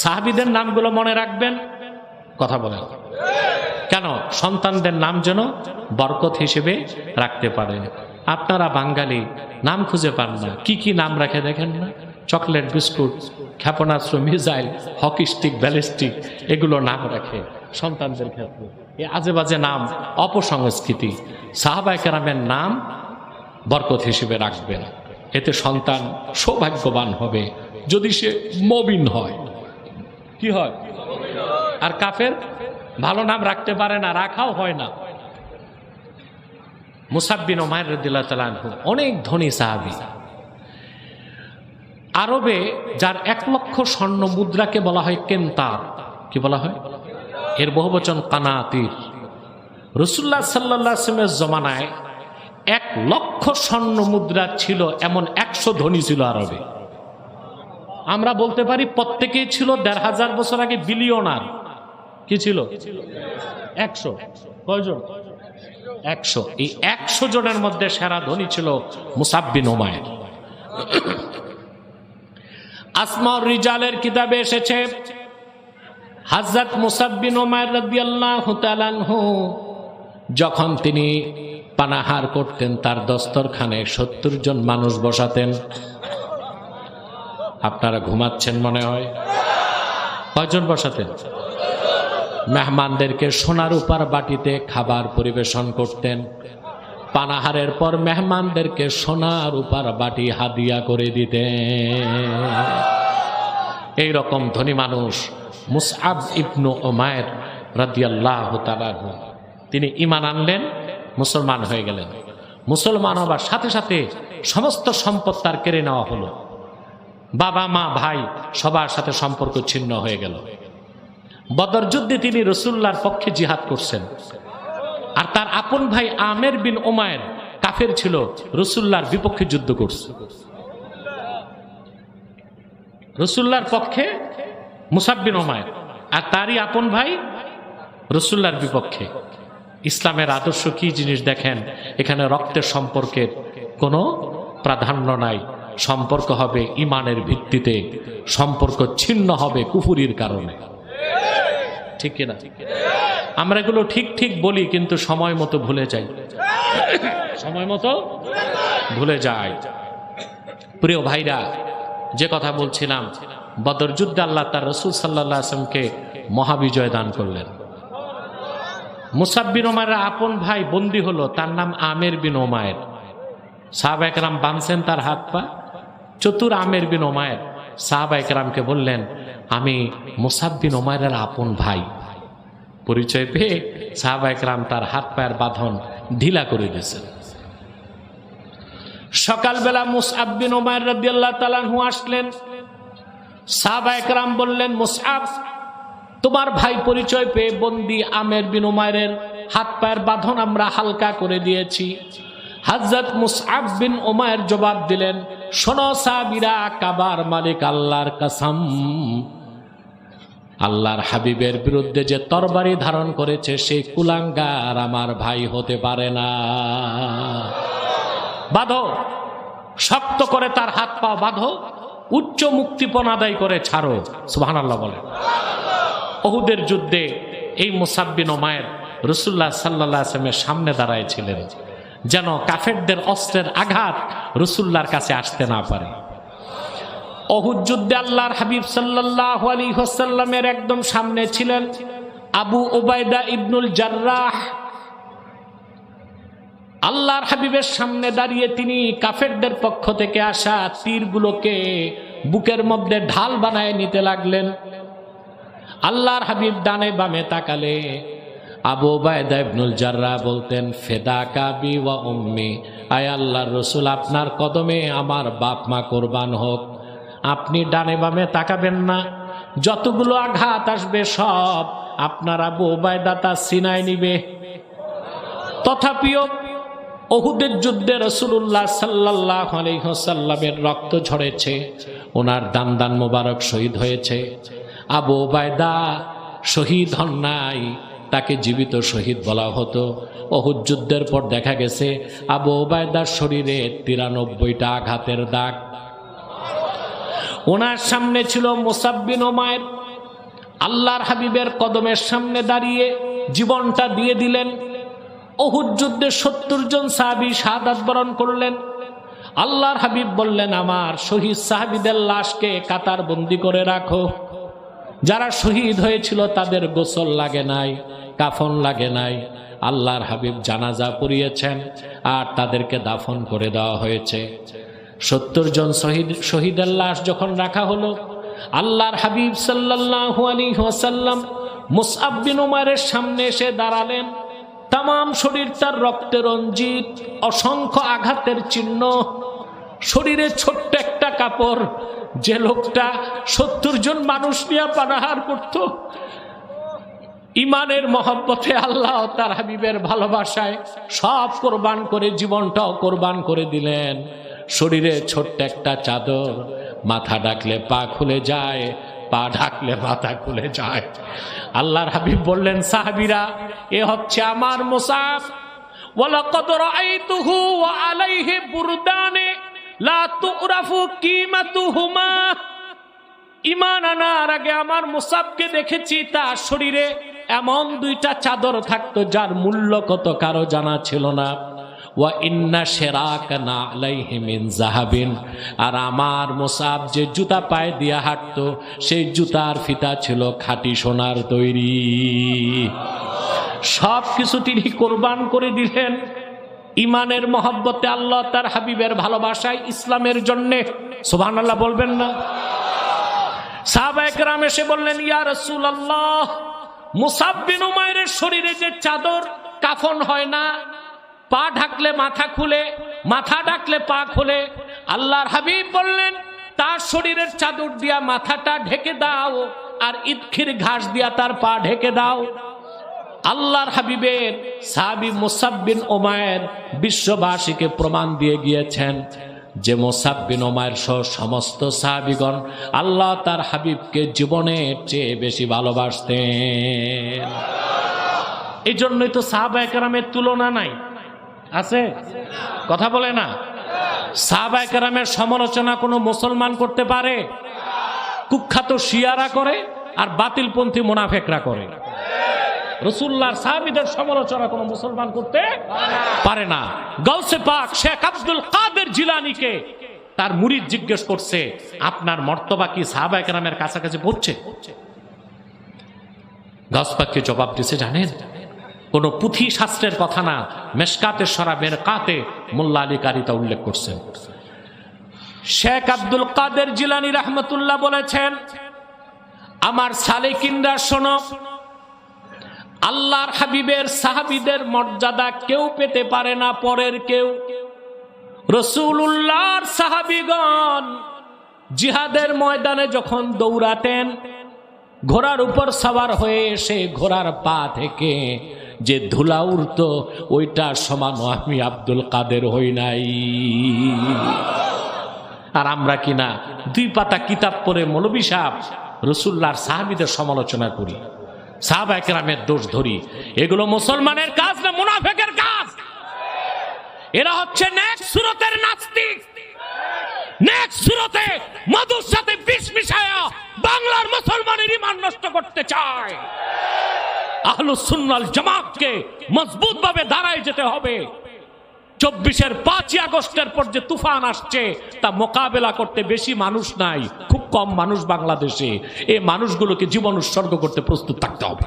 সাহাবীদের নামগুলো মনে রাখবেন, কথা বলেন কেন? সন্তানদের নাম যেন বরকত হিসেবে রাখতে পারে। আপনারা বাঙালি নাম খুঁজে পান না, কি কি নাম রাখে দেখেন না? চকলেট, বিস্কুট, ক্ষেপণাস্ত্র, মিসাইল, হকি স্টিক, ব্যালিস্টিক, এগুলো নাম রাখে সন্তানদের ক্ষেত্রে। এই আজে বাজে নাম অপসংস্কৃতি। সাহাবায়ে কেরামের নাম বরকত হিসেবে রাখবেন, এতে সন্তান সৌভাগ্যবান হবে যদি সে মুমিন হয়। কি হয়? আর কাফের ভালো নাম রাখতে পারে না, রাখাও হয় না। মুসআব বিন উমাইর রাদিয়াল্লাহু তাআলা আনহু অনেক ধনী সাহাবী। আরবে যার 1 লক্ষ স্বর্ণ মুদ্রাকে বলা হয় কেন্তার। কি বলা হয়? এর বহুবচন কানাতির। রাসূলুল্লাহ সাল্লাল্লাহু আলাইহি ওয়াসাল্লামের জমানায় 1,00,000 স্বর্ণ মুদ্রা ছিল এমন 100 ধনী ছিল আরবে। আমরা বলতে পারি প্রত্যেকেই ছিল 1,500 বছর আগে বিলিয়নার। কি ছিল? 100। কয়জন? 100। এই 100 জনের মধ্যে সেরা ধনী ছিল মুসআব বিন উমাইর। আসমাউর রিজালের কিতাবে এসেছে হযরত মুসআব বিন উমাইর রাদিয়াল্লাহু তাআলা আনহু যখন তিনি পানাহার করতেন তার দস্তরখানে 70 জন মানুষ বসাতেন। আপনারা ঘুমাচ্ছেন মনে হয়। কয়জন বসাতেন? মেহমানদেরকে সোনার রূপার বাটিতে খাবার পরিবেশন করতেন। পানাহারের পর মেহমানদেরকে সোনার রূপার বাটি হাদিয়া করে দিতেন। এই রকম ধনী মানুষ মুসআব ইবনু উমাইর রাদিয়াল্লাহু তাআলা, তিনি ঈমান আনলেন, মুসলমান হয়ে গেলেন। মুসলমান হবার সাথে সাথে সমস্ত সম্পদ তার কেড়ে নেওয়া হলো। বাবা মা ভাই সবার সাথে সম্পর্ক ছিন্ন হয়ে গেল। বদর যুদ্ধে তিনি রাসূলুল্লাহর পক্ষে জিহাদ করছেন, আর তার আপন ভাই আমের বিন উমাইর কাফের ছিল, রাসূলুল্লাহর বিপক্ষে যুদ্ধ করছে। রাসূলুল্লাহর পক্ষে মুসআব বিন উমাইর, আর তারই আপন ভাই রাসূলুল্লাহর বিপক্ষে। ইসলামের আদর্শ কি জিনিস দেখেন, এখানে রক্তের সম্পর্কের কোনো প্রাধান্য নাই। সম্পর্ক হবে ইমানের ভিত্তিতে, সম্পর্ক ছিন্ন হবে কুফুরির কারণে। ঠিক কিনা? আমরা এগুলো ঠিক ঠিক বলি, কিন্তু সময় মতো ভুলে যাই। সময় মতো ভুলে যাই। প্রিয় ভাইরা, যে কথা বলছিলাম, বদর যুদ্ধে আল্লাহ তার রাসূল সাল্লাল্লাহু আলাইহি ওয়াসাল্লামকে মহাবিজয় দান করলেন। মুসআব বিন উমাইরের আপন ভাই বন্দী হলো, তার নাম আমের বিন উমাইর। সাহাবায়ে কেরাম বাঁধছেন তার হাত পা। চতুর আমের বিন উমাইর সাহাবায়ে কেরামকে বললেন, আমি মুসআব বিন উমাইরের আপন ভাই। পরিচয় পেয়ে সাহাবায়ে কেরাম তার হাত পায়ের বাঁধন ঢিলা করে দিয়েছেন। সকালবেলা মুসআব বিন উমাইর রাদিয়াল্লাহু তাআলা আনহু আসলেন। সাহাবায়ে কেরাম বললেন, মুসআব, তোমার ভাই পরিচয় পেয়ে বন্দী আমের বিন উমাইরের হাত পায়ের বাঁধন আমরা হালকা করে দিয়েছি। হযরত মুসআব বিন উমাইর জবাব দিলেন, শোনো সাহাবীরা, কাবার মালিক আল্লাহর কসম, আল্লাহর হাবিবের বিরুদ্ধে যে তরবারি ধারণ করেছে সেই কুলাঙ্গার আমার ভাই হতে পারে না। বাঁধো, শক্ত করে তার হাত পা বাঁধো, উচ্চ মুক্তিপণ আদায় করে ছাড়ো। সুবহানাল্লাহ বলে। উহুদের যুদ্ধে এই মুসআব বিন উমাইর রাসূলুল্লাহ সাল্লাল্লাহু আলাইহি ওয়াসাল্লামের সামনে দাঁড়ায়ছিলেন, যেন কাফেরদের অস্ত্রের আঘাত রাসূলুল্লাহর কাছে আসতে না পারে। উহুদ যুদ্ধে আল্লাহর হাবিব সাল্লাল্লাহু আলাইহি ওয়াসাল্লামের একদম সামনে ছিলেন আবু উবাইদা ইবনুল জাররাহ। আল্লাহর হাবিবের সামনে দাঁড়িয়ে তিনি কাফেরদের পক্ষ থেকে আসা তীরগুলোকে বুকের মধ্যে ঢাল বানায় নিতে লাগলেন। আল্লাহর হাবিব ডানে বামে তাকালে আবু উবাইদা ইবনুল জাররাহ বলতেন, ফেদাকা বি ওয়া উম্মি, আয় আল্লাহর রাসূল, আপনার কদমে আমার বাপ মা কুরবান হোক। আপনি ডানে বামে তাকাবেন না, যতগুলো আঘাত আসবে সব আপনার আবু উবাইদা তা সিনায় নিবে। তথাপিও উহুদের যুদ্ধে রাসূলুল্লাহ সাল্লাল্লাহু আলাইহি ওয়াসাল্লামের রক্ত ঝরেছে, ওনার দান দান মোবারক শহীদ হয়েছে। আবু উবাইদা শহীদ হন নাই, তাকে জীবিত শহীদ বলা হতো। উহুদ যুদ্ধের পর দেখা গেছে আবু উবাইদার শরীরে 93টা আঘাতের দাগ। ওনার সামনে ছিল মুসআব বিন উমাইর। আল্লাহর হাবিবের কদমের সামনে দাঁড়িয়ে জীবনটা দিয়ে দিলেন। উহুদ যুদ্ধে 70 জন সাহাবী শাহাদাত বরণ করলেন। আল্লাহর হাবিব বললেন, আমার শহীদ সাহাবীদের লাশকে কাতার বন্দি করে রাখো। যারা শহীদ হয়েছিল তাদের গোসল লাগে নাই, কাফন লাগে নাই। আল্লাহর হাবিব জানাজা পড়িয়েছেন আর তাদেরকে দাফন করে দেওয়া হয়েছে। 70 জন শহীদের লাশ যখন রাখা হলো, আল্লাহর হাবিব সাল্লাল্লাহু আলাইহি ওয়াসাল্লাম মুসআব বিন উমাইরের সামনে এসে দাঁড়ালেন। তামাম শরীর তার রক্তে রঞ্জিত, অসংখ্য আঘাতের চিহ্ন, শরীরে ছোট্ট একটা কাপড়। যে লোকটা 70 জন মানুষ নিয়ে পানাহার করত, ইমানের মহব্বতে আল্লাহ তার হাবিবের ভালোবাসায় সব কোরবান করে, জীবনটাও কোরবান করে দিলেন। শরীরে ছোট্ট একটা চাদর, মাথা ঢাকলে পা খুলে যায়, পা ঢাকলে মাথা খুলে যায়। আল্লাহর হাবিব বললেন, সাহাবীরা, এ হচ্ছে আমার মুসাব। ওয়ালাকাদ রাআইতুহু ওয়া আলাইহি বুরদানে লা তুরাফু কিমাতুহুমা। ঈমান আনার আগে আমার মুসাবকে দেখেছি, তার শরীরে এমন দুইটা চাদর থাকতো যার মূল্য কত কারো জানা ছিল না। ওয়া ইন্না শিরাকানা আলাইহি মিন যাহাবিন। আর আমার মুসাব যে জুতা পায়ে দিয়া হাঁটতো, সেই জুতার ফিতা ছিল খাঁটি সোনার তৈরি। সব কিছু তিনি কোরবান করে দিলেন ইমানের মহব্বতে, আল্লাহ তার হাবিবের ভালোবাসায়, ইসলামের জন্যে। সুবহানাল্লাহ বলবেন না? সাহাবায়ে কেরাম এসে বললেন, ইয়া রাসূলুল্লাহ, মুসাব বিন উমাইরের শরীরে যে চাদর, কাফন হয় না, পা ঢাকলে মাথা খুলে, মাথা ঢাকলে পা খুলে। আল্লাহর হাবিব বললেন, তার শরীরের চাদর দিয়া মাথাটা ঢেকে দাও, আর ইৎখির ঘাস দিয়া তার পা ঢেকে দাও। আল্লাহর হাবিবের সাহাবী মুসাব বিন উমাইর বিশ্ববাসীকে প্রমাণ দিয়ে গিয়েছেন যে মুসাব বিন উমাইর সহ সমস্ত সাহাবীগণ আল্লাহ তার হাবিবকে জীবনের চেয়ে বেশি ভালোবাসতেন। এই জন্যই তো সাহাবায়ে কেরামের তুলনা নাই। আছে? কথা বলে না? সাহাবায়ে কেরামের সমালোচনা কোনো মুসলমান করতে পারে? কুখ্যাত শিয়ারা করে, আর বাতিলপন্থী মুনাফিকরা করে। রাসূলুল্লাহর সাহাবীদের সমালোচনা কোনো মুসলমান করতে পারে না। গাউসে পাক শেখ আব্দুল কাদের জিলানীকে তার মুরিদ জিজ্ঞেস করছে, আপনার মর্তবা কি সাহাবায়ে কেরামের কাছাকাছি পৌঁছে? গাউস পাক কি জবাব দিয়েছে জানেন? কোন পুঁথি শাস্ত্রের কথা না, মেশকাতে শরাবের কাতে মোল্লা আলী কারিতা উল্লেখ করছেন। শেখ আব্দুল কাদের জিলানী রাহমাতুল্লাহ বলেছেন, আমার সালেকিনরা শোনো, আল্লাহর হাবিবের সাহাবীদের মর্যাদা কেউ পেতে পারে না পরের কেউ। রাসূলুল্লাহর সাহাবীগণ জিহাদের ময়দানে যখন দৌড়াতেন, ঘোড়ার উপর সওয়ার হয়ে এসে ঘোড়ার পা থেকে যে ধুলা উড়ত, ওইটার সমান আমি আব্দুল কাদের হই নাই। আর আমরা কিনা 2 পাতা কিতাব পড়ে মৌলভী সাহেব রাসূলুল্লাহর সাহাবীদের সমালোচনা করি, সাহাবায়ে কেরামের দোষ ধরি। এগুলো মুসলমানের কাজ না, মুনাফিকের কাজ। এরা হচ্ছে নেক সুরতের নাস্তিক। নেক সুরতে মধুর সাথে বিষ মিশায়া বাংলার মুসলমানের ঈমান নষ্ট করতে চায়। আহলুস সুন্নাহ ওয়াল জামাতকে মজবুত ভাবে দাঁড়ায় যেতে হবে। 24-এর 5ই আগস্টের পর যে তুফান আসছে, তা মোকাবেলা করতে বেশি মানুষ নাই, খুব কম মানুষ বাংলাদেশে। এই মানুষগুলোকে জীবন উৎসর্গ করতে প্রস্তুত থাকতে হবে।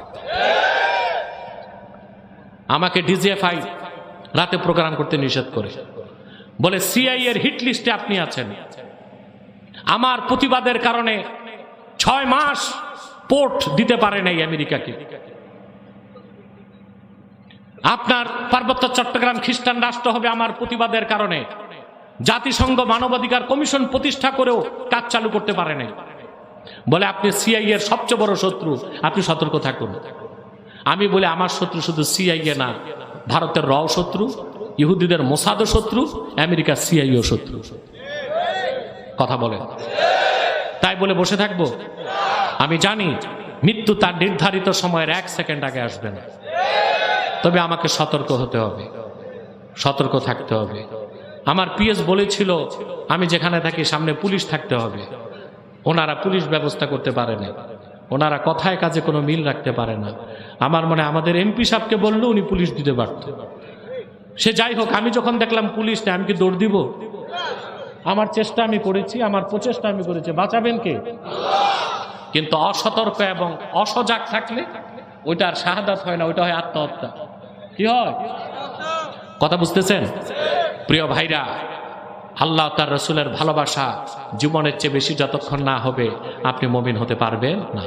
আমাকে ডিজিএফআই রাতে প্রোগ্রাম করতে নিষেধ করে, বলে সিআইএ এর হিট লিস্টে আপনি আছেন। আমার প্রতিবাদের কারণে 6 মাস পোর্ট দিতে পারে নাই আমেরিকাকে। আপনার পার্বত্য চট্টগ্রাম খ্রিস্টান রাষ্ট্র হবে আমার প্রতিবাদের কারণে। জাতিসংঘ মানবাধিকার কমিশন প্রতিষ্ঠা করেও কাজ চালু করতে পারে নাই। বলে আপনি সিআইএ এর সবচেয়ে বড় শত্রু, আপনি সতর্ক থাকুন। আমি বলে আমার শত্রু শুধু সিআইএ না, ভারতের র শত্রু, ইহুদিদের মোসাদও শত্রু, আমেরিকার সিআইএ শত্রু। কথা বলে তাই বলে বসে থাকবো? আমি জানি মৃত্যু তার নির্ধারিত সময়ের 1 সেকেন্ড আগে আসবে না, তবে আমাকে সতর্ক হতে হবে, সতর্ক থাকতে হবে। আমার পিএস বলেছিল আমি যেখানে থাকি সামনে পুলিশ থাকতে হবে। ওনারা পুলিশ ব্যবস্থা করতে পারে না, ওনারা কথায় কাজে কোনো মিল রাখতে পারে না। আমার মনে আমাদের এমপি সাহেবকে বললো উনি পুলিশ দিতে পারত। সে যাই হোক, আমি যখন দেখলাম পুলিশ নেই, আমি কি দৌড় দিব? আমার চেষ্টা আমি করেছি, আমার প্রচেষ্টা আমি করেছি, বাঁচাবেন কে? কিন্তু অসতর্ক এবং অসজাগ থাকলে ওইটার শাহাদাত হয় না, ওইটা হয় আত্মহত্যা। কি হয়? কথা বুঝতেছেন? প্রিয় ভাইরা, আল্লাহ তার রাসূলের ভালোবাসা জীবনের চেয়ে বেশি যতক্ষণ না হবে আপনি মুমিন হতে পারবেন না।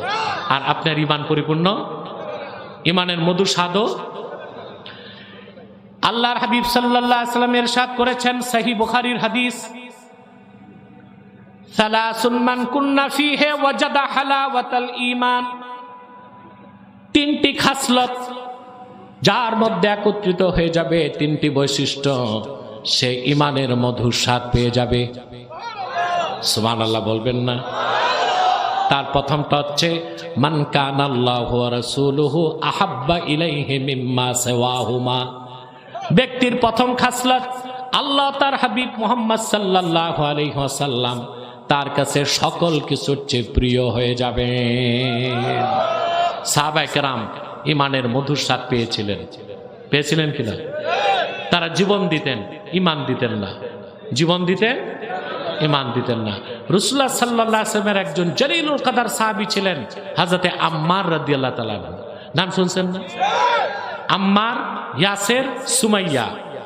আর আপনার ঈমান পরিপূর্ণ, ঈমানের মধু স্বাদও। আল্লাহর হাবিব সাল্লাল্লাহু আলাইহি ওয়াসাল্লাম ইরশাদ করেছেন, সহিহ বুখারীর হাদিস, সালাসুন মান কুন্না ফীহি ওয়াজাদা হালাওয়াতাল ঈমান। তিনটি খাসলত যার মধ্যে একত্রিত হয়ে যাবে, তিনটি বৈশিষ্ট্য, সে ইমানের মধুর স্বাদ পেয়ে যাবে। সুবহানাল্লাহ বলবেন না? তার প্রথমটা হচ্ছে মান কানাল্লাহু ওয়া রাসূলুহু আহাব্বা ইলাইহি মিম্মা সিওয়াহুমা। ব্যক্তির প্রথম খাসলত, আল্লাহ তার হাবিব মুহাম্মদ সাল্লাল্লাহু আলাইহি ওয়াসাল্লাম তার কাছে সকল কিছুর চেয়ে প্রিয় হয়ে যাবে। সাহাবায়ে কেরাম ইমানের মধুর স্বাদ পেয়েছিলেন কিনা? তারা জীবন দিতেন, ইমান দিতেন না। জীবন দিতেন, ইমান দিতেন না। রাসূলুল্লাহ সাল্লাল্লাহু আলাইহি ওয়াসাল্লামের একজন জলিলুল কদর সাহাবী ছিলেন হযরতে আম্মার রাদিয়াল্লাহু তাআলা। নাম শুনছেন না? আম্মার, ইয়াসের, সুমাইয়া,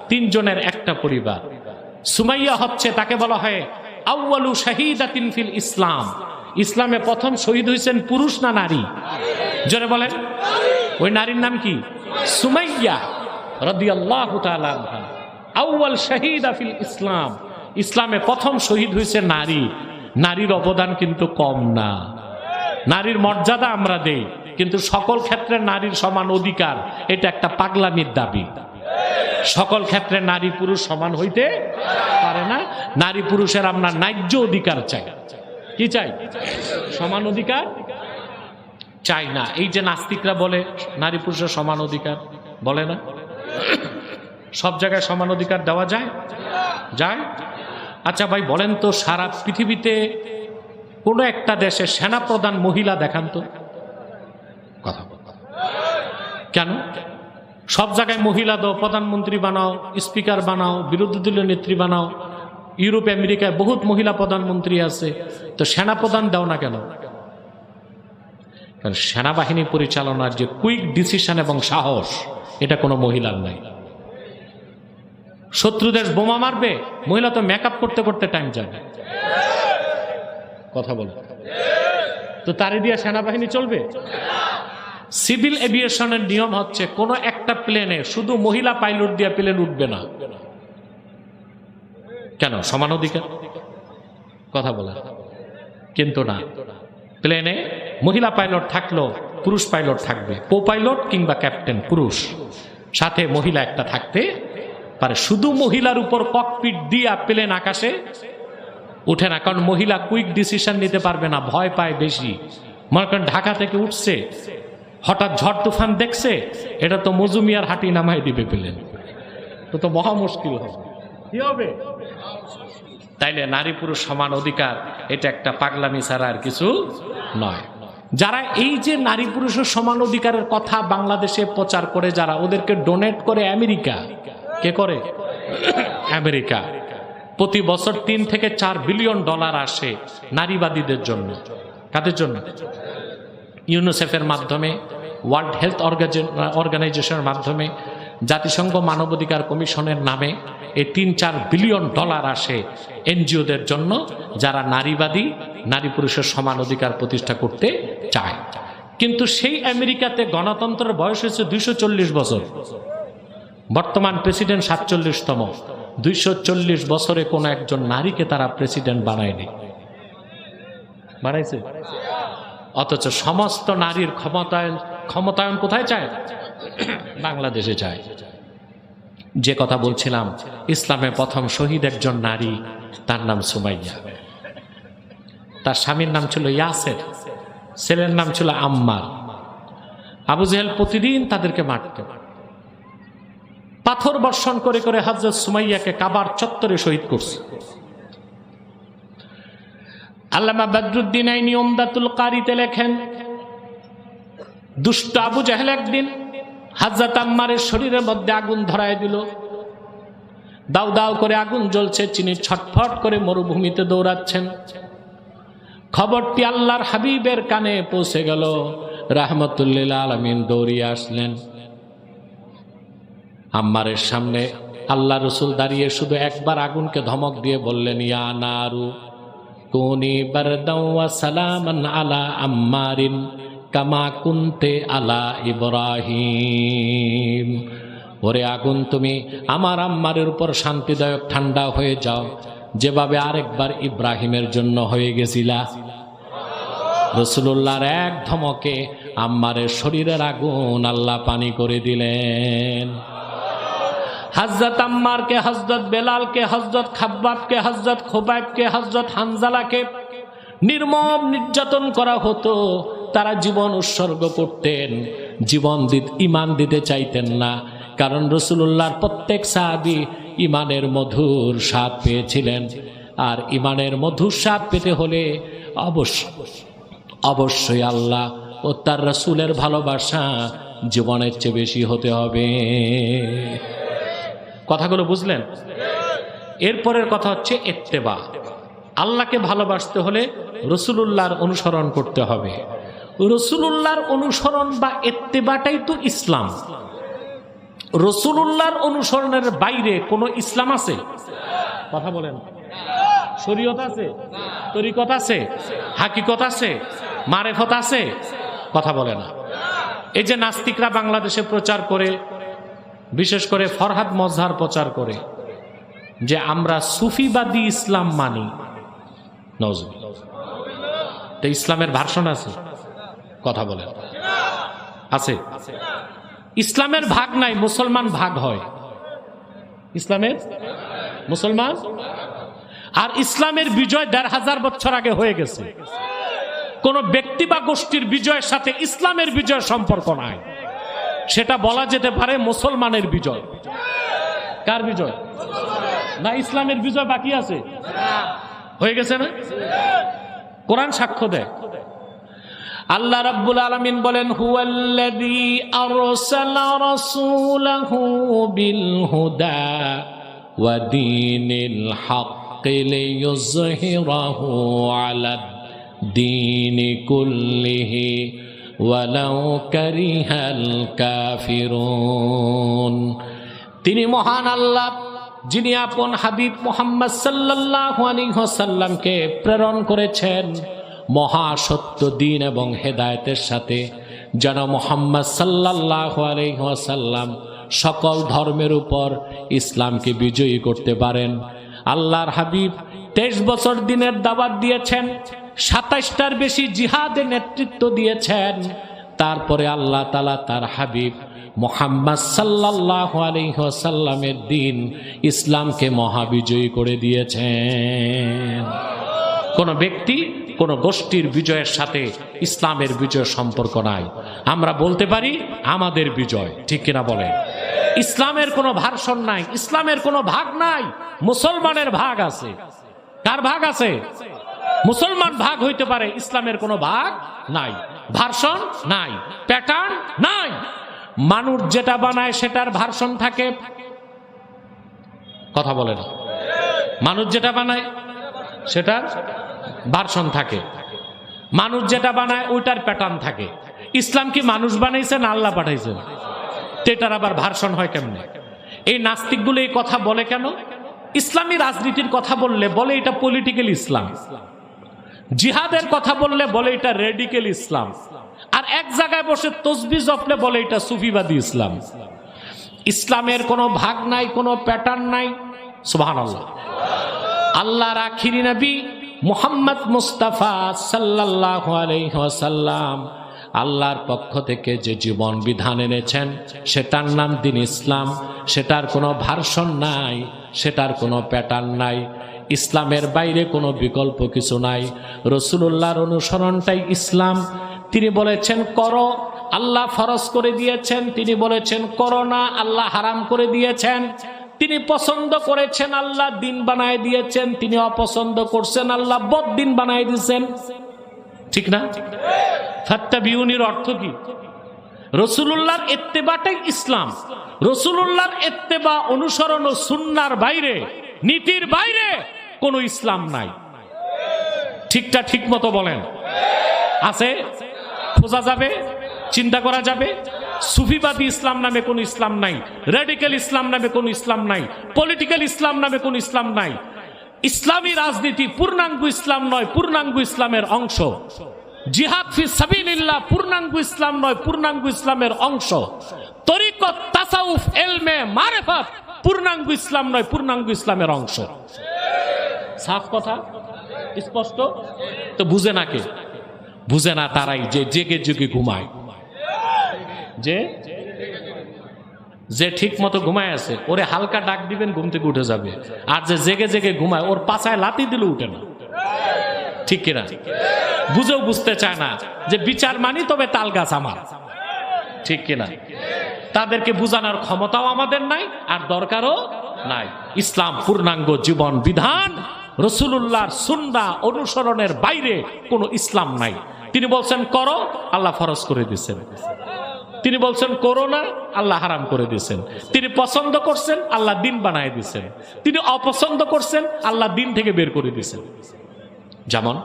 তিনজনের একটা পরিবার। সুমাইয়া হচ্ছে, তাকে বলা হয় আউয়ালু শাহীদাতিন ফিল ইসলাম। ইসলামে প্রথম শহীদ হয়েছেন পুরুষ না নারী? জোরে বলেন। ওই নারীর নাম কি? সুমাইয়া রাদিয়াল্লাহু তাআলা আনহা। আউয়াল শাহীদা ফিল ইসলাম। ইসলামে প্রথম শহীদ হয়েছে নারী। নারীর অবদান কিন্তু কম না। নারীর মর্যাদা আমরা দেই, কিন্তু সকল ক্ষেত্রে নারীর সমান অধিকার, এটা একটা পাগলামির দাবি। সকল ক্ষেত্রে নারী পুরুষ সমান হইতে পারে না। নারী পুরুষের আমরা ন্যায্য অধিকার চাই। কি চাই? সমান অধিকার চাই না। এই যে নাস্তিকরা বলে নারী পুরুষের সমান অধিকার, বলে না? সব জায়গায় সমান অধিকার দেওয়া যায়? যায়? আচ্ছা ভাই বলেন তো, সারা পৃথিবীতে কোনো একটা দেশে সেনাপ্রধান মহিলা দেখান তো। কথা কেন? সব জায়গায় মহিলা দাও, প্রধানমন্ত্রী বানাও, স্পিকার বানাও, বিরোধী দলীয় নেত্রী বানাও। ইউরোপ আমেরিকায় বহুত মহিলা প্রধানমন্ত্রী আছে, তো সেনাপ্রধান দাও না কেন? কারণ সেনাবাহিনী পরিচালনার যে কুইক ডিসিশন এবং সাহস, এটা কোনো মহিলার নাই। শত্রু দেশ বোমা মারবে, মহিলা তো মেকআপ করতে করতে টাইম যাবে। কথা বল, তো তারে দিয়ে সেনাবাহিনী চলবে? সিভিল এভিয়েশনের নিয়ম হচ্ছে, কোনো একটা প্লেনে শুধু মহিলা পাইলট দিয়ে প্লেন উঠবে না। কেন? সমান অধিকার। কথা বলা কিন্তু না, প্লেনে মহিলা পাইলট থাকলো, পুরুষ পাইলট থাকবে, কো পাইলট কিংবা ক্যাপ্টেন পুরুষ, সাথে মহিলা একটা থাকতে পারে। শুধু মহিলার উপর ককপিট দিয়া প্লেন আকাশে উঠে না, কারণ মহিলা কুইক ডিসিশন নিতে পারবে না, ভয় পায় বেশি। মনে করেন ঢাকা থেকে উঠছে, হঠাৎ ঝড় তুফান দেখছে, এটা তো মজুমিয়ার হাঁটি নামাই দিবে প্লেন, তো মহা মুশকিল হবে। কি হবে? তাইলে নারী পুরুষ সমান অধিকার, এটা একটা পাগলামি ছাড়া আর কিছু নয়। যারা এই যে নারী পুরুষের সমান অধিকারের কথা বাংলাদেশে প্রচার করে, যারা ওদেরকে ডোনেট করে আমেরিকা। কে করে? আমেরিকা। প্রতি বছর 3 থেকে 4 বিলিয়ন ডলার আসে নারীবাদীদের জন্য। কাদের জন্য? ইউনিসেফের মাধ্যমে, ওয়ার্ল্ড হেলথ অর্গানাইজেশনের মাধ্যমে, জাতিসংঘ মানবাধিকার কমিশনের নামে এই 3-4 বিলিয়ন ডলার আসে এনজিওদের জন্য, যারা নারীবাদী, নারী পুরুষের সমান অধিকার প্রতিষ্ঠা করতে চায়। কিন্তু সেই আমেরিকাতে গণতন্ত্রের বয়স হয়েছে 240 বছর। বর্তমান প্রেসিডেন্ট 47তম। 240 বছরে কোনো একজন নারীকে তারা প্রেসিডেন্ট বানায়নি। বানাইছে? অথচ সমস্ত নারীর ক্ষমতায়ন কোথায় চায়? বাংলাদেশে চায়। যে কথা বলছিলাম, ইসলামে প্রথম শহীদ একজন নারী, তার নাম সুমাইয়া। তার স্বামীর নাম ছিল ইয়াসের, ছেলের নাম ছিল আম্মার। আবু জেহেল প্রতিদিন তাদেরকে মারত। পাথর বর্ষণ করে করে হযরত সুমাইয়াকে কাবার চত্বরে শহীদ করছে। আল্লামা বদরুদ্দিন আইনি উমদাতুল কারিতে লেখেন, দুষ্ট আবু জেহেল একদিন হযরত আম্মারের শরীরের মধ্যে আগুন ধরায় দিল। দাউ দাউ করে আগুন জ্বলছে, তিনি ছটফট করে মরুভূমিতে দৌড়াচ্ছেন। খবরটি আল্লাহর হাবিবের কানে পৌঁছে গেল। রাহমাতুল লিল আলামিন দৌড়িয়ে আসলেন। আম্মারের সামনে আল্লাহ রসুল দাঁড়িয়ে শুধু একবার আগুনকে ধমক দিয়ে বললেন, ইয়া নারু কুনি বারদাও ওয়া সালামান আলা আম্মারিন কামা কুনতে আলা ইব্রাহিম। ওরে আগুন, তুমি আমার আম্মারের উপর শান্তিদায়ক ঠান্ডা হয়ে যাও, যেভাবে আরেকবার ইব্রাহিমের জন্য হয়ে গেছিলা। রাসূলুল্লাহর এক ধমকে আম্মারের শরীরের আগুন আল্লাহ পানি করে দিলেন। হযরত আম্মারকে, হযরত বেলালকে, হযরত খাব্বাবকে, হযরত খুবাইবকে, হযরত হানজালাকে নির্মম নির্যাতন করা হতো। তারা জীবন উৎসর্গ করতেন, ঈমান দিতে চাইতেন না, কারণ রাসূলুল্লাহর প্রত্যেক সাহাবী ঈমানের মধুর স্বাদ পেয়েছিলেন। আর ঈমানের মধুর স্বাদ পেতে হলে অবশ্যই আল্লাহ ও তার রাসূলের ভালোবাসা জীবনের চেয়ে বেশি হতে হবে। কথাগুলো বুঝলেন? এরপরের কথা হচ্ছে ইত্তেবা। আল্লাহকে ভালোবাসতে হলে রাসূলুল্লাহর অনুসরণ করতে হবে। রাসূলুল্লাহর অনুসরণ বা ইত্তেবাটাই তো ইসলাম। রাসূলুল্লাহর অনুসরণের বাইরে কোনো ইসলাম আছে? কথা বলেন। শরীয়ত আছে, তরিকত আছে, হাকিকত আছে, মারেফত আছে? কথা বলে না। এই যে নাস্তিকরা বাংলাদেশে প্রচার করে, বিশেষ করে ফরহাদ মজহার প্রচার করে যে আমরা সুফিবাদী ইসলাম মানি, নাউজুবিল্লাহ। তো ইসলামের ভার্সন আছে? কথা বলে আছে? ইসলামের ভাগ নাই, মুসলমান ভাগ হয়। ইসলামের মুসলমান, আর ইসলামের বিজয় ১৫০০ বছর আগে হয়ে গেছে। কোন ব্যক্তি বা গোষ্ঠীর বিজয়ের সাথে ইসলামের বিজয়ের সম্পর্ক নাই। সেটা বলা যেতে পারে মুসলমানের বিজয়। কার বিজয়? না ইসলামের বিজয় বাকি আছে? হয়ে গেছে না? কোরআন সাক্ষ্য দেয়। আল্লাহ রাব্বুল আলামিন বলেন, হুয়াল্লাযী আরসালা রাসূলাহু বিল হুদা ওয়া দীনিল হাক্কি লিইয়ুযহিরাহু আলাদ দীনি কুল্লিহি ওয়ালাউ কারিহাল কাফিরুন। তিনি মহান আল্লাহ, যিনি আপন হাবিব মুহাম্মদ সাল্লাল্লাহু আলাইহি ওয়াসাল্লামকে প্রেরণ করেছেন মহা সত্য দ্বীন এবং হেদায়েতের সাথে, যেন মুহাম্মদ সাল্লাল্লাহু আলাইহি ওয়াসাল্লাম সকল ধর্মের উপর ইসলামকে বিজয়ী করতে পারেন। আল্লাহর হাবিব 23 বছর দিনের দাওয়াত দিয়েছেন, 27টার বেশি জিহাদের নেতৃত্ব দিয়েছেন। তারপরে আল্লাহ তাআলা তার হাবিব মুহাম্মদ সাল্লাল্লাহু আলাইহি ওয়াসাল্লামের দ্বীন ইসলামকে মহাবিজয়ী করে দিয়েছেন। কোন ব্যক্তি, কোন গোষ্ঠীর বিজয়ের সাথে ইসলামের বিজয়ের সম্পর্ক নাই। আমরা বলতে পারি আমাদের বিজয়, ঠিক কিনা বলেন? ইসলামের কোনো ভার্সন নাই, ইসলামের কোনো ভাগ নাই, মুসলমানের ভাগ আছে। কার ভাগ আছে? মুসলমান ভাগ হইতে পারে, ইসলামের কোনো ভাগ নাই, ভার্সন নাই, প্যাটার্ন নাই। মানুষ যেটা বানায় সেটার ভার্সন থাকে। কথা বলে না? মানুষ যেটা বানায় সেটার ভার্সন থাকে, মানুষ যেটা বানায় ওইটার প্যাটার্ন থাকে। ইসলাম কি মানুষ বানাইছে না আল্লাহ পাঠাইছে? এটার আবার ভার্সন হয় কেমনে? এই নাস্তিকগুলো এই কথা বলে কেন? ইসলামী রাজনীতির কথা বললে বলে এটা পলিটিক্যাল ইসলাম, জিহাদের কথা বললে বলে এটা রেডিক্যাল ইসলাম, আর এক জায়গায় বসে তসবিহ জপলে বলে এটা সুফিবাদী ইসলাম। ইসলামের কোনো ভাগ নাই, কোনো প্যাটার্ন নাই। সুবহানাল্লাহ। আল্লাহর আখিরি নবী মুহাম্মদ মুস্তাফা সাল্লাল্লাহু আলাইহি ওয়াসাল্লাম আল্লাহর পক্ষ থেকে যে জীবন বিধান এনেছেন সেটার নাম দ্বীন ইসলাম। সেটার কোনো ভার্সন নাই, সেটার কোনো প্যাটার্ন নাই। ইসলামের বাইরে কোনো বিকল্প কিছু নাই। রাসূলুল্লাহর অনুসরণটাই ইসলাম। তিনি বলেছেন করো, আল্লাহ ফরজ করে দিয়েছেন। তিনি বলেছেন করো না, আল্লাহ হারাম করে দিয়েছেন। তিনি পছন্দ করেছেন, আল্লাহ দিন বানায় দিয়েছেন। তিনি অপছন্দ করছেন, আল্লাহ বদ্দিন বানায় দিয়েছেন। ঠিক না? ফাত্তাবিউনির অর্থ কি? রাসূলুল্লাহর ইত্তেবাটাই ইসলাম। রাসূলুল্লাহর ইত্তেবা, অনুসরণ ও সুন্নাহর বাইরে, নীতির বাইরে কোনো ইসলাম নাই। ঠিকটা ঠিক মতো বলেন। আছে? খোঁজা যাবে, চিন্তা করা যাবে। সুফিবাদী ইসলাম নামে কোন ইসলাম নাই, রেডিক্যাল ইসলাম নামে কোন ইসলাম নাই, পলিটিক্যাল ইসলাম নামে কোন ইসলাম নাই। ইসলামী রাজনীতি পূর্ণাঙ্গ ইসলাম নয়, পূর্ণাঙ্গ ইসলামের অংশ। জিহাদ ফি সাবিলিল্লাহ পূর্ণাঙ্গ ইসলাম নয়, পূর্ণাঙ্গ ইসলামের অংশ। তরিকত, তাসাউফ, ইলমে, মারিফাত পূর্ণাঙ্গ ইসলাম নয়, পূর্ণাঙ্গ ইসলামের অংশ। সাফ কথা, স্পষ্ট তো? বুঝে নাকে বুঝে না তারাই যে জেগে জেগে ঘুমায়, যে যে ঠিক মতো ঘুমায় আছে ওরে হালকা ডাক দিবেন ঘুম থেকে উঠে যাবে, আর যে জেগে জেগে ঘুমায় ওর পাছায় লাথি দিলে উঠে না। ঠিক কিনা? বুঝেও বুঝতে চায় না যে বিচার মানি তবে তাল গাছ আমার। ঠিক কিনা? তাদেরকে বুঝানোর ক্ষমতাও আমাদের নাই, আর দরকারও নাই। ইসলাম পূর্ণাঙ্গ জীবন বিধান, রাসূলুল্লাহর সুন্নাহ অনুসরণের বাইরে কোনো ইসলাম নাই। তিনি বলছেন করো, আল্লাহ ফরজ করে দিয়েছেন। তিনি বলছেন করো না, আল্লাহ হারাম করে দিয়েছেন। তিনি পছন্দ করছেন, আল্লাহ দিন বানায় দিয়েছেন। তিনি অপছন্দ করছেন, আল্লাহ দিন থেকে বের করে দিয়েছেন। যেমন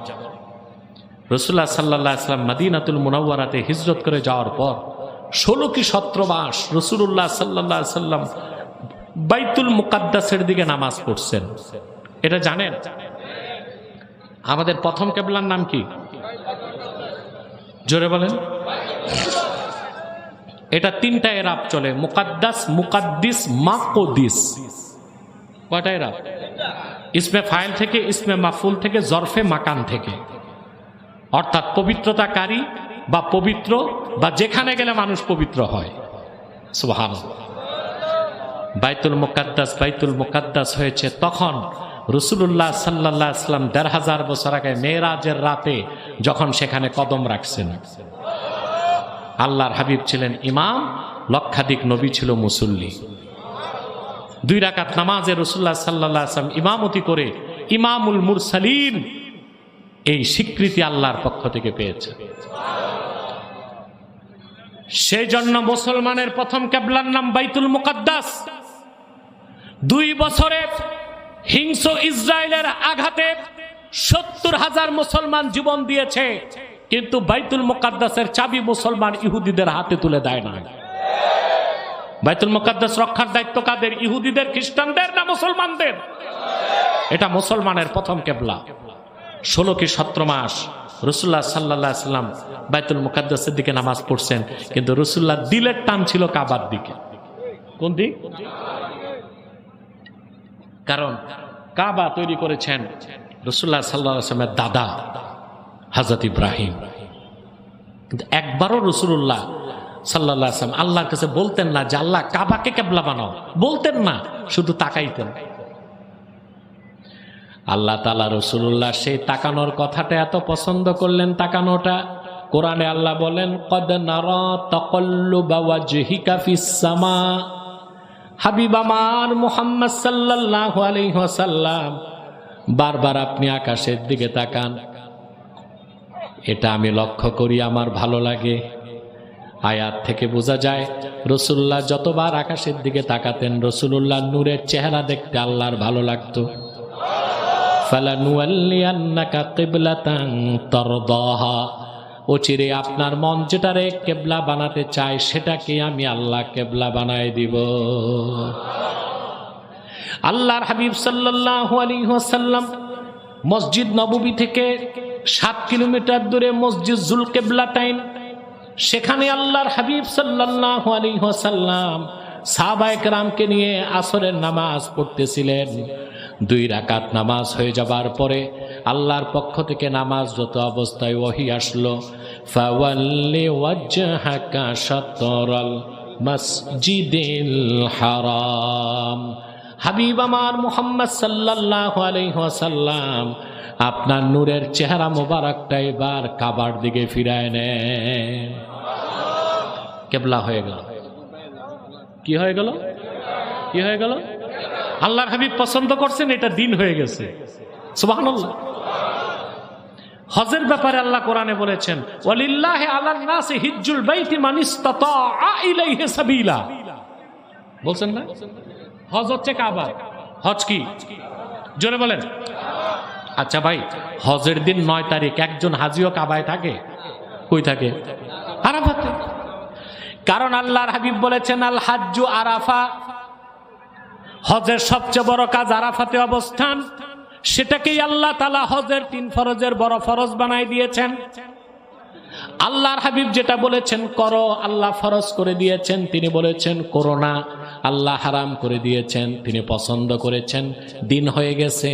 রাসূলুল্লাহ সাল্লাল্লাহু আলাইহি ওয়াসাল্লাম মদিনাতুল মুনাওয়ারাতে হিজরত করে যাওয়ার পর 16 কি 17 মাস রাসূলুল্লাহ সাল্লাল্লাহু আলাইহি ওয়াসাল্লাম বাইতুল মুকাদ্দাসের দিকে নামাজ পড়ছেন। এটা জানেন? আমাদের প্রথম কিবলার নাম কি? জোরে বলেন। এটা 3টা এরাব চলে, মুকাদ্দাস, মুকাদ্দিস, মাকদিস। কয়টা এরাব? ইসমে ফাইল থেকে, ইসমে মাফউল থেকে, জরফে মাকান থেকে, অর্থাৎ পবিত্রতাকারী বা পবিত্র, বা যেখানে গেলে মানুষ পবিত্র হয়। সুবহানাল্লাহ। বাইতুল মুকাদ্দাস হয়েছে তখন রাসূলুল্লাহ সাল্লাল্লাহু আলাইহি ওয়াসাল্লাম ১৫০০ বছর আগে মেরাজের রাতে যখন সেখানে কদম রাখছেন। আল্লাহর হাবিব ছিলেন ইমাম, লক্ষাধিক নবী ছিল মুসল্লি। 2 রাকাত নামাজে রাসূলুল্লাহ সাল্লাল্লাহু আলাইহি ওয়াসাল্লাম ইমামতি করে ইমামুল মুরসালিন এই স্বীকৃতি আল্লাহর পক্ষ থেকে পেয়েছে। সেই জন্য মুসলমানের প্রথম কিবলার নাম বাইতুল মুকাদ্দাস। 2 বছরে হিংস্র ইসরায়েলের আঘাতে ৭০,০০০ মুসলমান জীবন দিয়েছে, কিন্তু বাইতুল মুকাদ্দাসের চাবি মুসলমান ইহুদিদের হাতে তুলে দেয় না। বাইতুল মুকাদ্দাস রক্ষার দায়িত্ব কাদের? ইহুদিদের, খ্রিস্টানদের না মুসলমানদের? এটা মুসলমানের প্রথম কিবলা। 16 কি 17 মাস রাসূলুল্লাহ সাল্লাল্লাহু আলাইহি ওয়াসাল্লাম বাইতুল মুকাদ্দাসের দিকে নামাজ পড়ছেন, কিন্তু রাসূলুল্লাহ দিলের টান ছিল কাবার দিকে। কোন দিক? কারণ কাবা তৈরি করেছেন রাসূলুল্লাহ সাল্লাল্লাহু আলাইহি ওয়াসাল্লামের দাদা হযরত ইব্রাহিম। কিন্তু একবারও রাসূলুল্লাহ সাল্লাল্লাহু আলাইহি ওয়াসাল্লাম আল্লাহর কাছে বলতেন না যে আল্লাহ কাবাকে কিবলা বানাও, বলতেন না, শুধু তাকাইতেন। আল্লাহ তাআলা রাসূলুল্লাহ সেই তাকানোর কথাটা এত পছন্দ করলেন, তাকানোটা কোরআনে আল্লাহ বলেন কদ নারা তাকাল্লুবা ওয়াজহিকা ফিস সামা। হাবিব আমার মুহাম্মদ সাল্লাল্লাহু আলাইহি ওয়াসাল্লাম, বারবার আপনি আকাশের দিকে তাকান, এটা আমি লক্ষ্য করি, আমার ভালো লাগে। আয়াত থেকে বোঝা যায় রাসূলুল্লাহ যতবার আকাশের দিকে তাকাতেন রাসূলুল্লাহ নূরের চেহারা দেখতে আল্লাহর ভালো লাগতো। ফালানুওয়াল্লিয়ান্নাকা কিবলাতান তারদাহা, অচিরে আপনার মন যেটারে কিবলা বানাতে চায় সেটাকে আমি আল্লাহ কিবলা বানায় দিব। আল্লাহর হাবিব সাল্লাল্লাহু আলাইহি ওয়াসাল্লাম মসজিদ নববী থেকে 7 কিলোমিটার দূরে মসজিদ যুলকিবলাতাইন, সেখানে আল্লাহর হাবিব সাল্লাল্লাহু আলাইহি ওয়াসাল্লাম সাহাবায়ে কেরামকে নিয়ে আসরের নামাজ পড়তেছিলেন। 2 রাকাত নামাজ হয়ে যাবার পরে আল্লাহর পক্ষ থেকে নামাজরত অবস্থায় ওহী আসলো, ফাওয়াল্লি ওয়াজহাকা শাতরাল মসজিদিল হারাম। হাবিব আমার মুহাম্মদ সাল্লাল্লাহু আলাইহি ওয়াসাল্লাম আপনার নূরের চেহারা মোবারকটা এবার কাবার দিকে ফিরায় নেন। কিবলা হয়ে গেল। কি হয়ে গেল? কি হয়ে গেল? আল্লাহর হাবিব পছন্দ করছেন, এটা দিন হয়ে গেছে। সুবহানাল্লাহ। হজের ব্যাপারে আল্লাহ কোরআনে বলেছেন ওয়ালিল্লাহি আলান নাসি হিজ্জুল বাইতি মান ইসতাতা ইলাইহি সাবিলা। বলছেন না? হজ হচ্ছে কাবা। হজ কি? জোরে বলেন। আচ্ছা ভাই, হজের দিন 9 তারিখ একজন হাজিও কাবায় থাকে? কই থাকে? আরাফাতে। কারণ আল্লাহর হাবিব বলেছেন আল হাজ্জু আরাফা, হজের সবচেয়ে বড় কাজ আরাফাতে অবস্থান। সেটাকেই আল্লাহ তাআলা হজের 3 ফরজের বড় ফরজ বানাই দিয়েছেন। আল্লাহর হাবিব যেটা বলেছেন করো, আল্লাহ ফরজ করে দিয়েছেন, তিনি বলেছেন করো না। আল্লাহ হারাম করে দিয়েছেন, তিনি পছন্দ করেছেন, দিন হয়ে গেছে,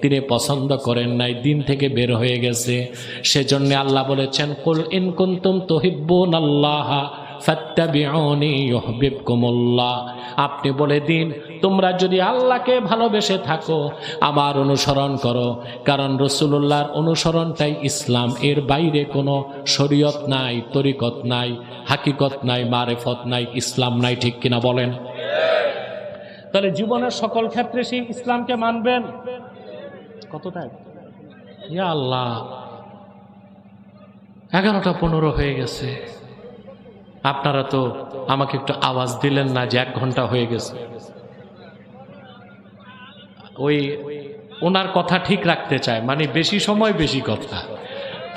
তিনি পছন্দ করেন নাই, দিন থেকে বের হয়ে গেছে। সেজন্য আল্লাহ বলেছেন কুল ইন কুনতুম তুহিব্বুনাল্লাহ ফাত্তাবিউনি ইউহিব্বুকুমুল্লাহ। আপনি বলে দিন তোমরা যদি আল্লাহকে ভালোবেসে থাকো আমার অনুসরণ করো, কারণ রাসূলুল্লাহর অনুসরণটাই ইসলাম। এর বাইরে কোনো শরীয়ত নাই, তরিকত নাই, হাকিকত নাই, মারিফত নাই, ইসলাম নাই। ঠিক কিনা বলেন? তাহলে জীবনের সকল ক্ষেত্রে সেই ইসলামকে মানবেন। কতটাই ইয়া আল্লাহ, 11:15 হয়ে গেছে। আপনারা তো আমাকে একটু আওয়াজ দিলেন না যে 1 ঘন্টা হয়ে গেছে। ওই ওনার কথা ঠিক রাখতে চায়, মানে বেশি সময় বেশি কথা,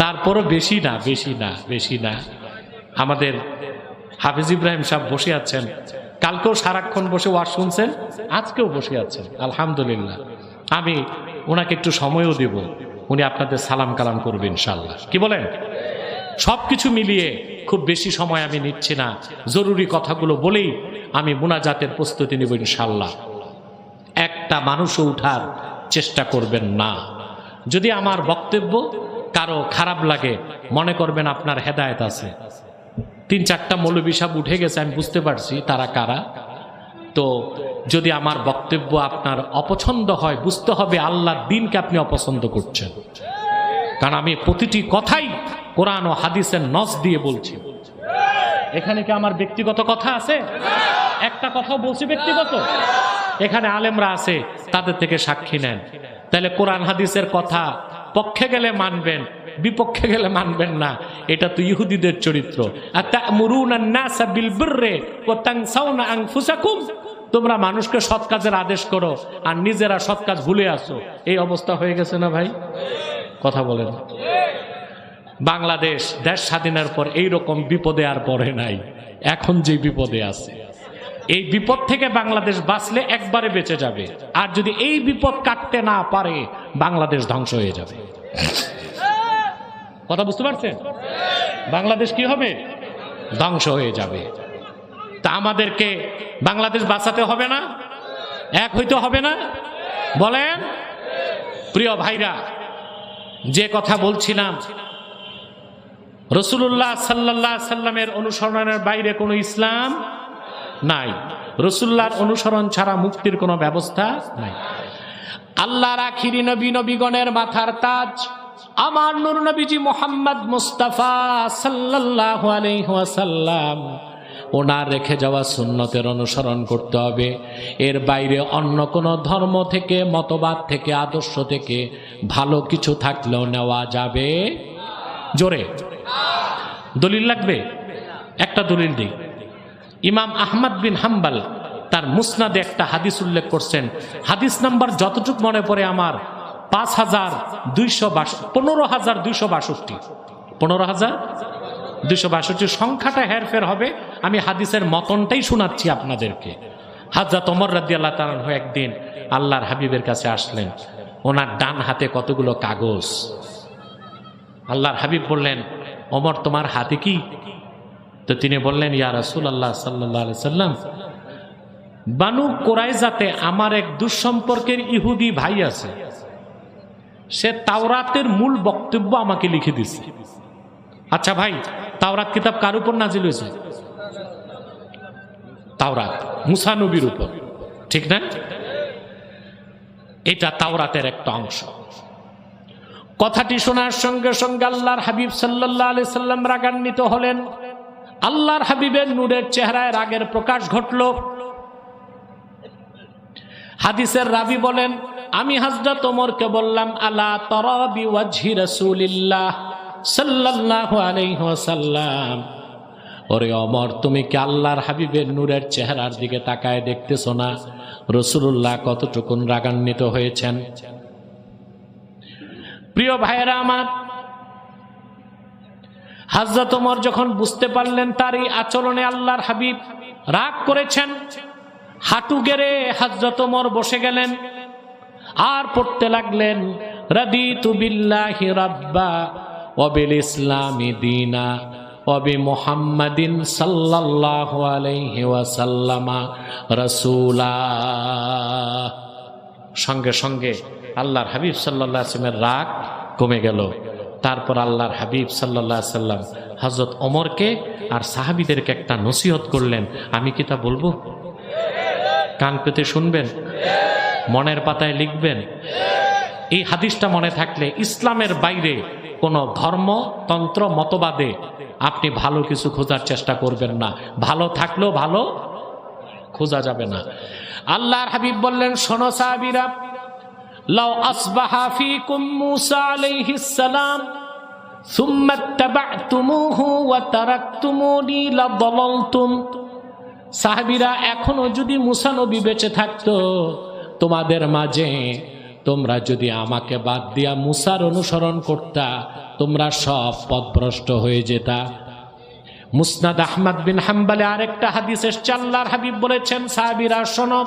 তারপরও বেশি না বেশি না বেশি না। আমাদের হাফিজ ইব্রাহিম সাহেব বসে আছেন, কালকেও সারাক্ষণ বসে ওয়াজ শুনছেন, আজকেও বসে আছেন, আলহামদুলিল্লাহ। আমি ওনাকে একটু সময়ও দেব, উনি আপনাদের সালাম কালাম করবেন ইনশাআল্লাহ। কি বলেন? সবকিছু মিলিয়ে খুব বেশি সময় আমি নিচ্ছি না, জরুরি কথাগুলো বলেই আমি মুনাজাতের প্রস্তুতি নেব ইনশাআল্লাহ। একটা মানুষও উঠার চেষ্টা করবেন না। যদি আমার বক্তব্য কারো খারাপ লাগে, মনে করবেন আপনার হেদায়েত আছে। 3-4টা মৌলবী সাহেব উঠে গেছে, আমি বুঝতে পারছি তারা কারা। তো যদি আমার বক্তব্য আপনার অপছন্দ হয়, বুঝতে হবে আল্লাহর দ্বীনকে আপনি অপছন্দ করছেন। কারণ আমি প্রতিটি কথাই কোরআন ও হাদিসের নস দিয়ে বলছি। এখানে কি আমার ব্যক্তিগত কথা আছে? একটা কথাও বলছি ব্যক্তিগত? এখানে আলেমরা আছে, তাদের থেকে সাক্ষী নেন। তাহলে কোরআন হাদিসের কথা পক্ষে গেলে মানবেন, বিপক্ষে গেলে মানবেন না। এটা তো ইহুদিদের চরিত্র। আতা'মুরুনান নাসা বিল বিররি ওয়া তানসাউনা আনফুসাকুম। তোমরা মানুষকে সৎ কাজের আদেশ করো আর নিজেরা সৎ কাজ ভুলে আসো। এই অবস্থা হয়ে গেছে না ভাই? কথা বলেন। বাংলাদেশ দেশ স্বাধীনের পর এইরকম বিপদে আর পড়ে নাই। এখন যে বিপদে আছে, এই বিপদ থেকে বাংলাদেশ বাঁচলে একবারে বেঁচে যাবে। আর যদি এই বিপদ কাটতে না পারে, বাংলাদেশ ধ্বংস হয়ে যাবে। কথা বুঝতে পারছেন? বাংলাদেশ কি হবে? ধ্বংস হয়ে যাবে। তা আমাদেরকে বাংলাদেশ বাঁচাতে হবে না? এক হইতে হবে না? বলেন। প্রিয় ভাইরা, যে কথা বলছিলাম, রাসূলুল্লাহ সাল্লাল্লাহু আলাইহি সাল্লামের অনুসরণের বাইরে কোনো ইসলাম নাই। রাসূলুল্লাহর অনুসরণ ছাড়া মুক্তির কোনো ব্যবস্থা নাই। আল্লাহর আখিরি নবী, নবীগণের মাথার তাজ আমার নূর নবীজি মুহাম্মদ মুস্তাফা সাল্লাল্লাহু আলাইহি ওয়াসাল্লাম, ওনার রেখে যাওয়া সুন্নতের অনুসরণ করতে হবে। এর বাইরে অন্য কোনো ধর্ম থেকে, মতবাদ থেকে, আদর্শ থেকে ভালো কিছু থাকলেও নেওয়া যাবে। জোরে দলিল লাগবে? একটা দলিল দিই। ইমাম আহমদ বিন হাম্বল তার মুসনাদে একটা হাদিস উল্লেখ করছেন। হাদিস নাম্বার যতটুকু মনে পড়ে আমার 15,262। 15,262 সংখ্যাটা হেরফের হবে। আমি হাদিসের মতনটাই শোনাচ্ছি আপনাদেরকে। হযরত ওমর রাদিয়াল্লাহু তাআলা আনহু একদিন আল্লাহর হাবিবের কাছে আসলেন। ওনার ডান হাতে কতগুলো কাগজ। আল্লাহর হাবিব বললেন, ওমর তোমার হাতে কি? তো তিনি বললেন, ইয়া রাসূলুল্লাহ সাল্লাল্লাহু আলাইহি সাল্লাম, বানু কুরাইজাতে আমার এক দুঃসম্পর্কের ইহুদি ভাই আছে, সে তাওরাতের মূল বক্তব্য আমাকে লিখে দিছে। আচ্ছা ভাই, তাওরাত কিতাব কার উপর নাজিল হয়েছে? তাওরাত মুসা নবীর উপর, ঠিক না? এটা তাওরাতের একটা অংশ। কথাটি শোনার সঙ্গে সঙ্গে আল্লাহর হাবিব সাল্লাল্লাহু আলাইহি সাল্লাম রাগান্বিত হলেন। আল্লাহর হাবিবের নূরের চেহারায় রাগের প্রকাশ ঘটল। হাদিসের রাবি বলেন, আমি হযরত ওমরকে বললাম, আলা তারা বিওয়াজহি রাসূলিল্লাহ সাল্লাল্লাহু আলাইহি ওয়াসাল্লাম, ওরে ওমর, তুমি কি আল্লাহর হাবিবের নূরের চেহারার দিকে তাকায় দেখতেছো না রাসূলুল্লাহ কতটুকুন রাগান্বিত হয়েছেন? প্রিয় ভাইয়েরা আমার, হযরত ওমর যখন বুঝতে পারলেন তার এই আচরণে আল্লাহর হাবিব রাগ করেছেন, হাঁটু গেড়ে হযরত ওমর বসে গেলেন আর পড়তে লাগলেন, রাদিতু বিল্লাহি রাব্বা ওয়াবিল ইসলামি দীনা ওয়াবি মুহাম্মাদিন সাল্লাল্লাহু আলাইহি ওয়াসাল্লামা রাসূলা। সঙ্গে সঙ্গে আল্লাহর হাবিব সাল্লাল্লাহু আলাইহি ওয়াসাল্লামের রাগ কমে গেল। তারপর আল্লাহর হাবিব সাল্লাল্লাহু আলাইহি ওয়াসাল্লাম হযরত ওমরকে আর সাহাবীদেরকে একটা নসিহত করলেন। আমি কি তা বলবো? কান পেতে শুনবেন, মনের পাতায় লিখবেন। এই হাদিসটা মনে থাকলে ইসলামের বাইরে কোনো ধর্ম তন্ত্র মতবাদে আপনি ভালো কিছু খোঁজার চেষ্টা করবেন না। ভালো থাকলেও ভালো খোঁজা যাবে না। আল্লাহর হাবিব বললেন, শোনো সাহাবীরা, লাউ আসবাহা ফীকুম মূসা আলাইহিস সালাম সুম্মা ইত্তাবা'তুমূহু ওয়া তারাকতুমুনি লাযালালতুম। সাহাবীরা, এখনো যদি মূসা নবী বেঁচে থাকতো তোমাদের মাঝে, তোমরা যদি আমাকে বাদ দিয়া মূসার অনুসরণ করতা, তোমরা সব পথভ্রষ্ট হয়ে যেতা। মুসনাদ আহমদ বিন হাম্বলে আরেকটা হাদিস এসেছে, আল্লাহর হাবিব বলেছেন, সাহাবীরা শোনো,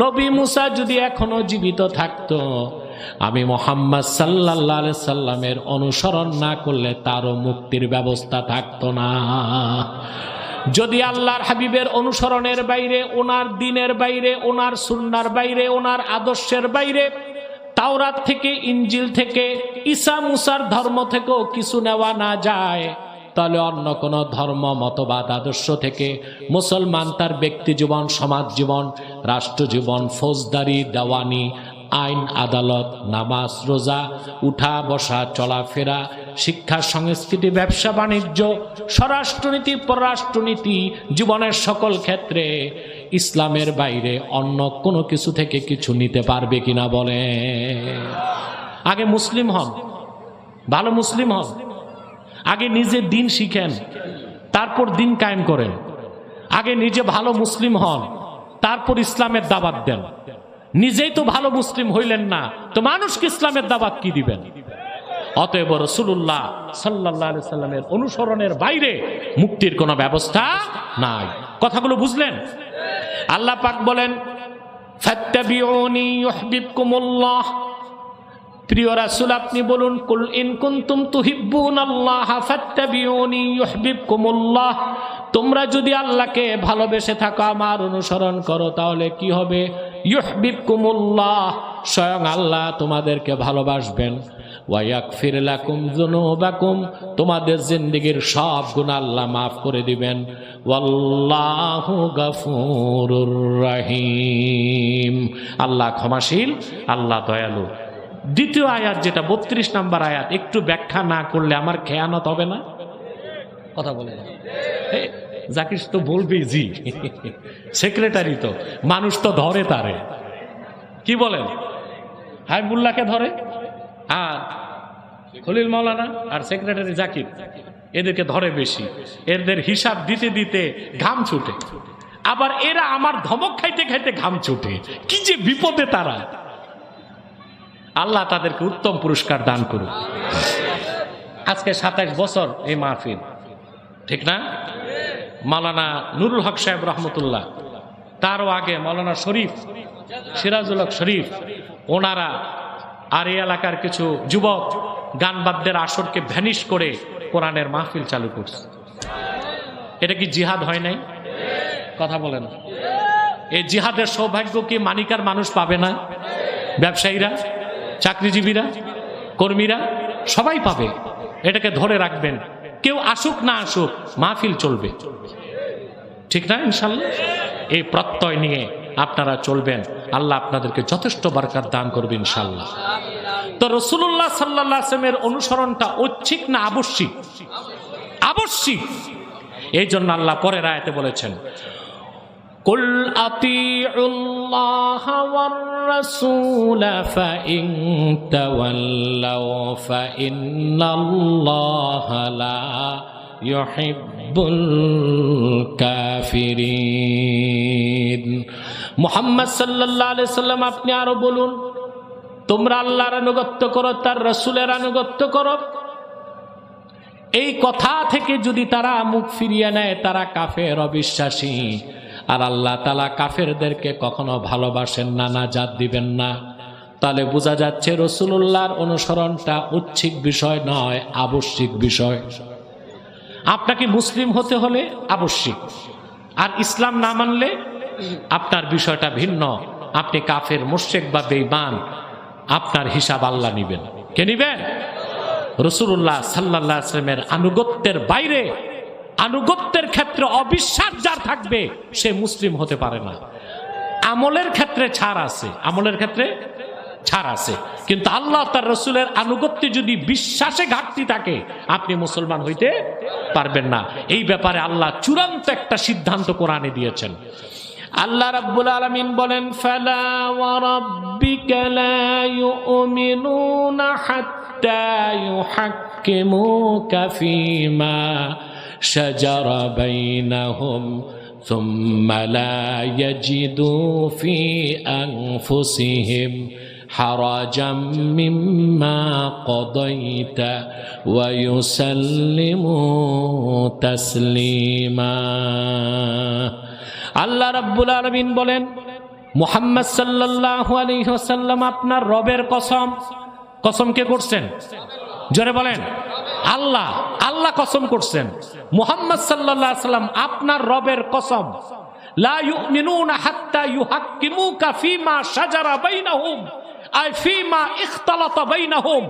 নবী মূসা যদি এখনো জীবিত থাকতো, আমি মুহাম্মদ সাল্লাল্লাহু আলাইহি সাল্লামের অনুসরণ না করলে তারও মুক্তির ব্যবস্থা থাকতো না। যদি আল্লাহর হাবিবের অনুসরণের বাইরে, ওনার দ্বীনের বাইরে, ওনার সুন্নাহর বাইরে, ওনার আদর্শের বাইরে, তাওরাত থেকে, ইনজিল থেকে, ঈসা মুসার ধর্ম থেকেও কিছু নেওয়া না যায়, তাহলে অন্য কোন ধর্ম মতবাদ আদর্শ থেকে মুসলমান তার ব্যক্তি জীবন, সমাজ জীবন, রাষ্ট্র জীবন, ফৌজদারি, দেওয়ানি, আইন আদালত, নামাজ রোজা, উঠা বসা, চলাফেরা, শিক্ষা সংস্কৃতি, ব্যবসা বাণিজ্য, স্বরাষ্ট্রনীতি, পররাষ্ট্রনীতি, জীবনের সকল ক্ষেত্রে ইসলামের বাইরে অন্য কোনো কিছু থেকে কিছু নিতে পারবে কিনা বলে? আগে মুসলিম হন, ভালো মুসলিম হন, আগে নিজে দিন শিখেন, তারপর দিন কায়েম করেন। আগে নিজে ভালো মুসলিম হন, তারপর ইসলামের দাওয়াত দেন। নিজেই তো ভালো মুসলিম হইলেন না, তো মানুষকে ইসলামের দাওয়াত কি দিবেন? অতএব রাসূলুল্লাহ সাল্লাল্লাহু আলাইহি সাল্লামের অনুসরণের বাইরে মুক্তির কোনো ব্যবস্থা নাই। কথাগুলো বুঝলেন? আল্লাহ পাক বলেন, ফাত্তাবিউনি ইউহিব্বুকুমুল্লাহ। প্রিয় রাসূল, আপনি বলুন, কুল ইন কুনতুম তুহিব্বুনাল্লাহ ফাত্তাবিউনি ইউহিব্বুকুমুল্লাহ। তোমরা যদি আল্লাহকে ভালোবেসে থাকো, আমার অনুসরণ করো, তাহলে কি হবে? ইউহিব্বুকুমুল্লাহ, স্বয়ং আল্লাহ তোমাদেরকে ভালোবাসবেন। ওয়া ইয়াগফির লাকুম যুনুবাকুম, তোমাদের জিন্দেগীর সব গুনাহ আল্লাহ মাফ করে দিবেন। ওয়াল্লাহু গফুরুর রহিম, আল্লাহ ক্ষমাশীল, আল্লাহ দয়ালু। দ্বিতীয় আয়াত, যেটা 32 নম্বর আয়াত, একটু ব্যাখ্যা না করলে আমার খেয়ানত হবে না। কথা বলে জাকির তো বলবেই, জি সেক্রেটারি তো, মানুষ তো ধরে তারে, কি বলেন, হাবিবুল্লাহকে ধরে, আর খলিল মাওলানা আর সেক্রেটারি জাকির, এদেরকে ধরে বেশি। এদের হিসাব দিতে দিতে ঘাম ছুটে, আবার এরা আমার ধমক খাইতে খাইতে ঘাম ছুটে। কি যে বিপদে তারা! আল্লাহ তাদেরকে উত্তম পুরস্কার দান করুক। আজকে 27 বছর এই মাহফিল, ঠিক না? মাওলানা নুরুল হক সাহেব রহমতুল্লাহ, তারও আগে মাওলানা শরীফ, সিরাজুল হক শরীফ, ওনারা আর এই এলাকার কিছু যুবক গান বাদ্যের আসরকে ভ্যানিশ করে কোরআনের মাহফিল চালু করছে। এটা কি জিহাদ হয় নাই? কথা বলেন। এই জিহাদের সৌভাগ্য কি মানিকার মানুষ পাবে না? ব্যবসায়ীরা, চাকরিজীবীরা, কর্মীরা সবাই পাবে। এটাকে ধরে রাখবেন, কেউ আসুক না আসুক, মাহফিল চলবে, ঠিক না? ইনশাল্লাহ এই প্রত্যয় নিয়ে আপনারা চলবেন, আল্লাহ আপনাদেরকে যথেষ্ট বরকত দান করবে ইনশাল্লাহ। তো রাসূলুল্লাহ সাল্লাল্লাহু আলাইহি ওয়াসাল্লামের অনুসরণটা ঐচ্ছিক না আবশ্যিক? আবশ্যিক। এই জন্য আল্লাহ পরের আয়াতে বলেছেন, কুল আতিউল্লাহ ওয়ার রাসূল ফাইন তাওয়াল্লাউ ফাইন্নাল্লাহা লা ইউহিব্বুল কাফিরিন। মুহাম্মদ সাল্লাল্লাহু আলাইহি সাল্লাম, আপনি আরো বলুন, তোমরা আল্লাহর আনুগত্য করো, তার রাসূলের আনুগত্য করো। এই কথা থেকে যদি তারা মুখ ফিরিয়ে নেয়, তারা কাফের, অবিশ্বাসী। আর আল্লাহ তাআলা কাফেরদেরকে কখনো ভালোবাসেন না, নাজাত দিবেন না। তাহলে বোঝা যাচ্ছে রাসূলুল্লাহর অনুসরণটা ঐচ্ছিক বিষয় নয়, আবশ্যিক বিষয়। আপনাকে মুসলিম হতে হলে আবশ্যিক, আর ইসলাম না মানলে আপনার বিষয়টা ভিন্ন। আপনি কাফের, মুশরিক বা বেঈমান, আপনার হিসাব আল্লাহ নিবেন। কে নিবেন? রাসূলুল্লাহ সাল্লাল্লাহু আলাইহি ওয়াসাল্লামের আনুগত্যের বাইরে, আনুগত্যের ক্ষেত্রে অবিশ্বাস যার থাকবে সে মুসলিম হতে পারে না। আমলের ক্ষেত্রে ছাড় আছে, আমলের ক্ষেত্রে ছাড় আছে, কিন্তু আল্লাহ তার রাসূলের আনুগত্যে যদি বিশ্বাসে ঘাটতি থাকে আপনি মুসলমান হইতে পারবেন না। এই ব্যাপারে আল্লাহ চূড়ান্ত একটা সিদ্ধান্ত কোরআনে দিয়েছেন। আল্লাহ রাব্বুল আলামিন বলেন, ফালা ওয়া রাব্বিকা লা ইউমিনুনা হাত্তা ইউহাক্কিমুকা ফীমা শাজারা বাইনাহুম সুম্মা লা ইয়াজিদু ফি আনফুসিহিম হারাজাম মিম্মা কাদাইতা ওয়া ইউসাল্লিমু তাসলিমা। আল্লাহ রাব্বুল আলামিন বলেন, মুহাম্মদ সাল্লাল্লাহু আলাইহি ওয়াসাল্লাম আপনার রবের কসম। কসম কে করছেন? জোরে বলেন। আল্লাহ। আল্লাহ কসম করছেন। মুহাম্মদ সাল্লাল্লাহু আলাইহি ওয়াসাল্লাম আপনার রবের কসম। লা ইউমিনুনা হাত্তা ইউহাক্কিমুকা ফীমা শাজারা বাইনাহুম আই ফীমা ইখতালাতা বাইনাহুম।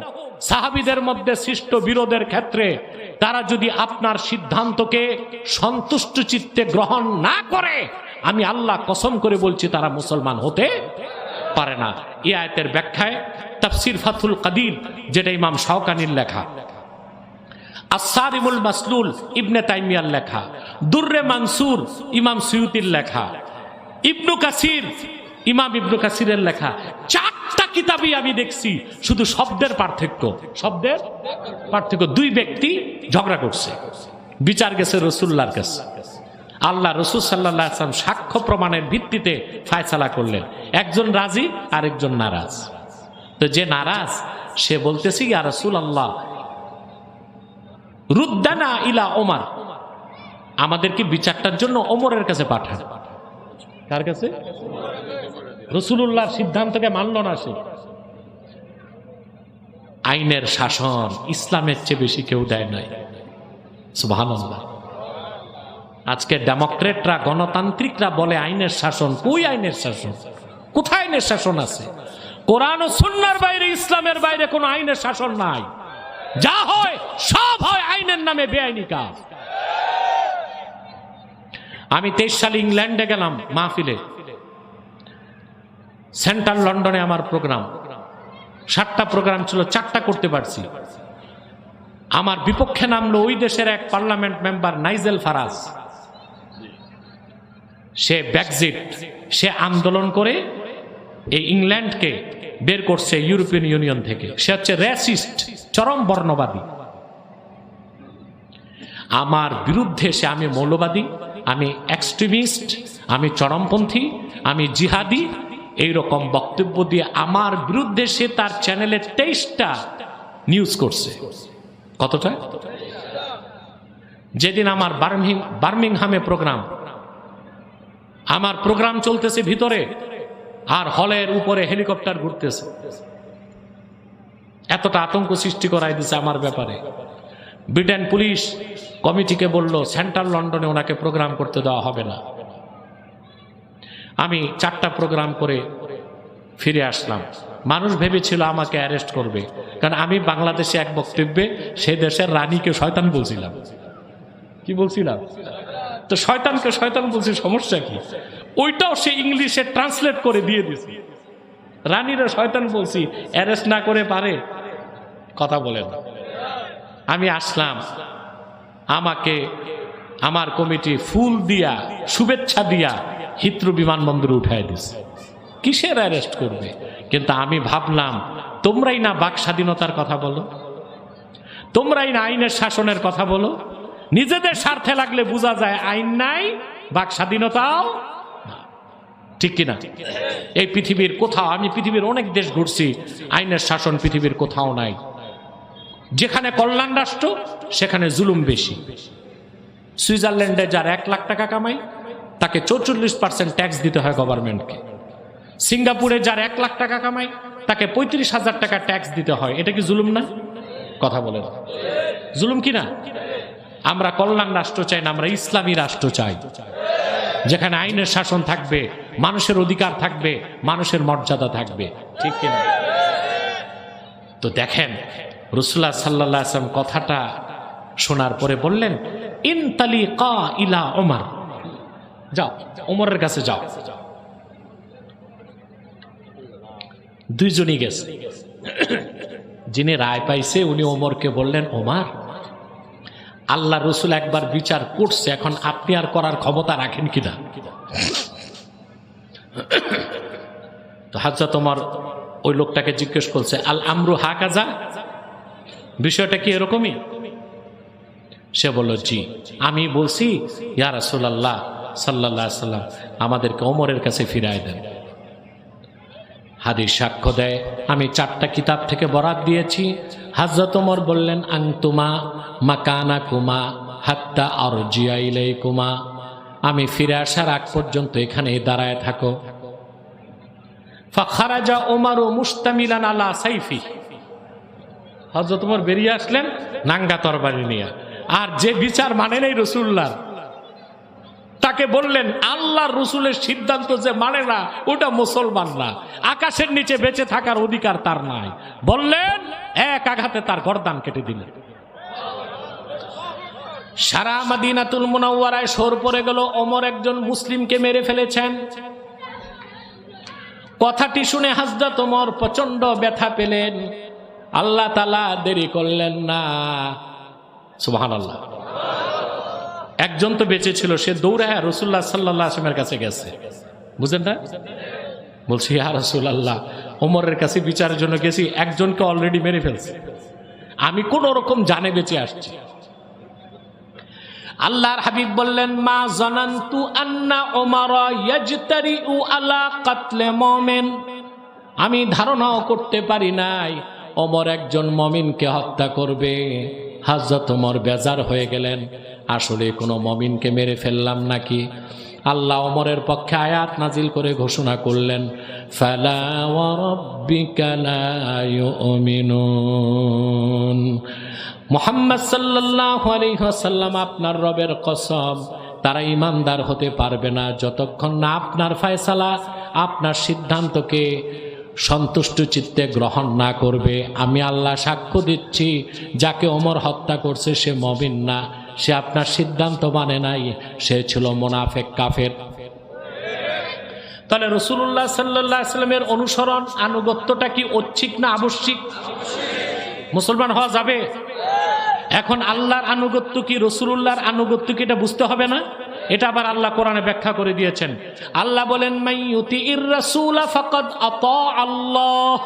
সাহাবীদের মধ্যে সৃষ্ট বিরোধের ক্ষেত্রে তারা যদি আপনার সিদ্ধান্তকে সন্তুষ্ট চিত্তে গ্রহণ না করে, আমি আল্লাহ কসম করে বলছি তারা মুসলমান হতে পারে না। এই আয়াতের ব্যাখ্যায় তাফসীর ফাথুল কাদির, যেটা ইমাম শাওকানির লেখা, আস-সারিমুল মাসলুল ইবনে তাইমিয়ার লেখা, দুররে মানসুর ইমাম সুয়ুতির লেখা, ইবনু কাসির ইমাম ইবনু কাসিরের লেখা, চারটা কিতাবই আমি দেখছি শুধু শব্দের পার্থক্য। শব্দের পার্থক্য। দুই ব্যক্তি ঝগড়া করছে, বিচার গেছে রাসূলুল্লাহর কাছে। আল্লাহ রাসূল সাল্লাল্লাহু আলাইহি ওয়াসাল্লাম সাক্ষ্য প্রমাণের ভিত্তিতে ফয়সালা করলেন। একজন রাজি আর একজন নারাজ। তো যে নারাজ সে বলতেছে, ইয়া রাসূলুল্লাহ রুদ্দানা ইলা ওমর, আমাদেরকে বিচারটার জন্য ওমরের কাছে পাঠান। কার কাছে? রাসূলুল্লাহর সিদ্ধান্তকে মানল না সে। আইনের শাসন ইসলামের চেয়ে বেশি কেউ দেয় নাই। সুবহানাল্লাহ। আজকে ডেমোক্রেটরা, গণতান্ত্রিকরা বলে আইনের শাসন। কই আইনের শাসন? কোথায় আইনের শাসন আছে? কোরআন ও সুন্নাহর বাইরে, ইসলামের বাইরে কোনো আইনের শাসন নাই। যা হয় সব হয় আইনের নামে বেআইনি কাজ। আমি 23 সালে ইংল্যান্ডে গেলাম মাহফিলে। সেন্ট্রাল লন্ডনে আমার প্রোগ্রাম। 7টা প্রোগ্রাম ছিল, 4টা করতে পারছি। আমার বিপক্ষে নামলো ওই দেশের এক পার্লামেন্ট মেম্বার নাইজেল ফারাজ। সে ব্রেক্সিট, সে আন্দোলন করে এই ইংল্যান্ডকে বের করছে ইউরোপিয়ান ইউনিয়ন থেকে। সে হচ্ছে রেসিস্ট, চরম বর্ণবাদী। আমার বিরুদ্ধে সে, আমি মৌলবাদী, আমি এক্সট্রিমিস্ট, আমি চরমপন্থী, আমি জিহাদি, এইরকম বক্তব্য দিয়ে আমার বিরুদ্ধে সে তার চ্যানেলে 23টা নিউজ করছে। কতটা? যেদিন আমার বার্মিংহামে প্রোগ্রাম, আমার প্রোগ্রাম চলতেছে ভিতরে, আর হলের উপরে হেলিকপ্টার ঘুরতেছে। এতটা আতঙ্ক সৃষ্টি করাই দিছে আমার ব্যাপারে। ব্রিটেন পুলিশ কমিটিকে বলল সেন্ট্রাল লন্ডনে ওনাকে প্রোগ্রাম করতে দেওয়া হবে না। আমি 4টা প্রোগ্রাম করে ফিরে আসলাম। মানুষ ভেবেছিল আমাকে অ্যারেস্ট করবে, কারণ আমি বাংলাদেশে এক বক্তব্যে সে দেশের রানীকে শয়তান বলছিলাম। কি বলছিলাম? তো শয়তানকে শয়তান বলছি, সমস্যা কি? ওইটাও সে ইংলিশে ট্রান্সলেট করে দিয়ে দিছে। রানীরা শয়তান বলছি, অ্যারেস্ট না করে পারে? কথা বলেন। আমি আসলাম, আমাকে আমার কমিটি ফুল দিয়া, শুভেচ্ছা দিয়া হিথ্রো বিমানবন্দরে উঠায় দিছে। কিসের অ্যারেস্ট করবে? কিন্তু আমি ভাবলাম, তোমরাই না বাক স্বাধীনতার কথা বলো, তোমরাই না আইনের শাসনের কথা বলো। নিজেদের স্বার্থে লাগলে বোঝা যায় আইন নাই, বাক স্বাধীনতাও ঠিক কিনা? এই পৃথিবীর কোথাও, আমি পৃথিবীর অনেক দেশ ঘুরছি, আইনের শাসন পৃথিবীর কোথাও নাই। যেখানে কল্যাণ রাষ্ট্র সেখানে জুলুম বেশি। সুইজারল্যান্ডে যার 1 লাখ টাকা কামাই তাকে 44% ট্যাক্স দিতে হয় গভর্নমেন্টকে। সিঙ্গাপুরে যার 1 লাখ টাকা কামাই তাকে 35,000 টাকা ট্যাক্স দিতে হয়, এটা কি জুলুম না? কথা বলেন, জুলুম কি না? আমরা কল্যাণ রাষ্ট্র চাই না, আমরা ইসলামী রাষ্ট্র চাই, যেখানে আইনের শাসন থাকবে, মানুষের অধিকার থাকবে, মানুষের মর্যাদা থাকবে, ঠিক কিনা? তো দেখেন রাসূলুল্লাহ সাল্লাল্লাহু আলাইহি ওয়াসাল্লাম কথাটা শোনার পরে বললেন, ইনতালিকা ইলা ওমর, যাও ওমরের কাছে যাও। দুইজনই গেছে। যিনি রায় পাইছে উনি ওমরকে বললেন, ওমর, আল্লাহ রসুল একবার বিচার করছে, এখন আপনি আর করার ক্ষমতা রাখেন কিনা? তো হযরত ওমর ওই লোকটাকে জিজ্ঞেস করছে, আল আমরু হাকাজা, বিষয়টা কি এরকমই? সে বলল, জি, আমি বলছি ইয়া রাসূলুল্লাহ সাল্লাল্লাহু আলাইহি ওয়াসাল্লাম আমাদেরকে ওমরের কাছে ফিরায় দেন। হাদিস সাক্ষ্য দেয়, আমি 4টা কিতাব থেকে বরাত দিয়েছি। হযরত ওমর বললেন, আনতুমা মাকানাকুমা হাত্তা আরজিয়া ইলাইকুমা, আমি ফিরে আসার আগ পর্যন্ত এখানে দাঁড়ায় থাকো। ফাখারাজা ওমর মুস্তামিলান আলা সাইফি, হযরত ওমর বেরিয়ে আসলেন নাঙ্গা তরবারি নিয়ে। আর যে বিচার মানে নাই রাসূলুল্লাহ, তাকে বললেন আল্লাহর রসুলের সিদ্ধান্ত যে মানে না ওটা মুসলমান না, আকাশের নিচে বেঁচে থাকার অধিকার তার নাই। বললেন, এক আঘাতে তার গর্দান কেটে দিলেন। সারা মদিনাতুল মুনাওয়ারায় শোর পড়ে গেল, ওমর একজন মুসলিমকে মেরে ফেলেছেন। কথাটি শুনে হযরত ওমর প্রচন্ড ব্যথা পেলেন। আল্লাহ তাআলা দেরি করলেন না। সুবহানাল্লাহ। একজন তো বেঁচে ছিল, সে দৌড়ায় রাসূলুল্লাহ সাল্লাল্লাহু আলাইহি ওয়াসাল্লামের কাছে গেছে, বুঝেন না? বলছি, ইয়া রাসূলুল্লাহ, ওমরের কাছে বিচারের জন্য গেছি, একজনকে অলরেডি মেরে ফেলছে, আমি কোন রকম জানে বেঁচে আসছি। আল্লাহর হাবিব বললেন, মা জানান্তু আন্না ওমর ইয়াজতারিউ আলা কাতলে মুমিন, আমি ধারণাও করতে পারি নাই ওমর একজন মুমিনকে হত্যা করবে। হযরত ওমর বেজার হয়ে গেলেন, আসলে কোনো মুমিনকে মেরে ফেললাম নাকি? আল্লাহ ওমরের পক্ষে আয়াত নাজিল করে ঘোষণা করলেন, ফালা ওয়া রাব্বিকা লা ইউমিনুন, মুহাম্মদ সাল্লাল্লাহু আলাইহি ওয়াসাল্লাম আপনার রবের কসম, তারা ঈমানদার হতে পারবে না যতক্ষণ না আপনার ফয়সালা, আপনার সিদ্ধান্তকে সন্তুষ্ট চিত্তে গ্রহণ না করবে। আমি আল্লাহ সাক্ষ্য দিচ্ছি, যাকে ওমর হত্যা করছে সে মুমিন না, সে আপনার সিদ্ধান্ত মানে নাই, সে ছিল মুনাফিক কাফের। তাহলে রাসূলুল্লাহ সাল্লাল্লাহু আলাইহি ওয়াসাল্লামের অনুসরণ আনুগত্যটা কি ঐচ্ছিক না আবশ্যিক? মুসলমান হওয়া যাবে? এখন আল্লাহর আনুগত্য কি, রাসূলুল্লাহর আনুগত্য কি, এটা বুঝতে হবে না? এটা আবার আল্লাহ কোরআনে ব্যাখ্যা করে দিয়েছেন। আল্লাহ বলেন, মাইয়ুতির রাসূলা ফাকাদ আতা আল্লাহ,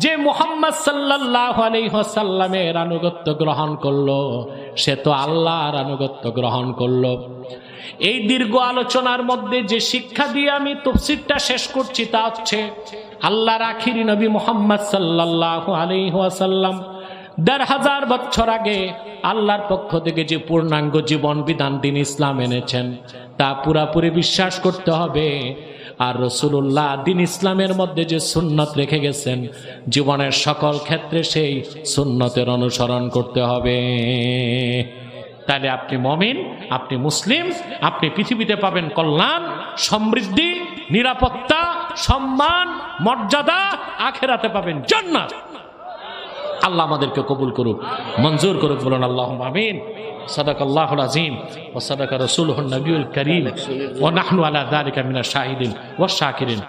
যে মুহাম্মদ সাল্লাল্লাহু আলাইহি ওয়াসাল্লামের আনুগত্য গ্রহণ করলো সে তো আল্লাহর আনুগত্য গ্রহণ করলো। এই দীর্ঘ আলোচনার মধ্যে যে শিক্ষা দিয়ে আমি তাফসীরটা শেষ করছি তা হচ্ছে, আল্লাহর আখিরি নবী মুহাম্মদ সাল্লাল্লাহু আলাইহি ওয়াসাল্লাম ১৫০০ বছর আগে আল্লাহর পক্ষ থেকে যে পূর্ণাঙ্গ জীবন বিধান দিন ইসলাম এনেছেন তা পুরাপুরি বিশ্বাস করতে হবে। আর রাসূলুল্লাহ দিন ইসলামের মধ্যে যে সুন্নত রেখে গেছেন, জীবনের সকল ক্ষেত্রে সেই সুন্নতের অনুসরণ করতে হবে। তাহলে আপনি মুমিন, আপনি মুসলিম, আপনি পৃথিবীতে পাবেন কল্যাণ, সমৃদ্ধি, নিরাপত্তা, সম্মান, মর্যাদা, আখিরাতে পাবেন জান্নাত। আল্লাহ আমাদেরকে কবুল করুক, মঞ্জুর করুক, বলুন আল্লাহুম্মা আমিন। সাদাকাল্লাহুল আযীম ওয়া সাদাকা রাসূলুহুন নবিয়ুল কারীম ওয়া নাহনু আলা যালিকা মিনাশ শাহিদিন ওয়াশ শাকিরিন।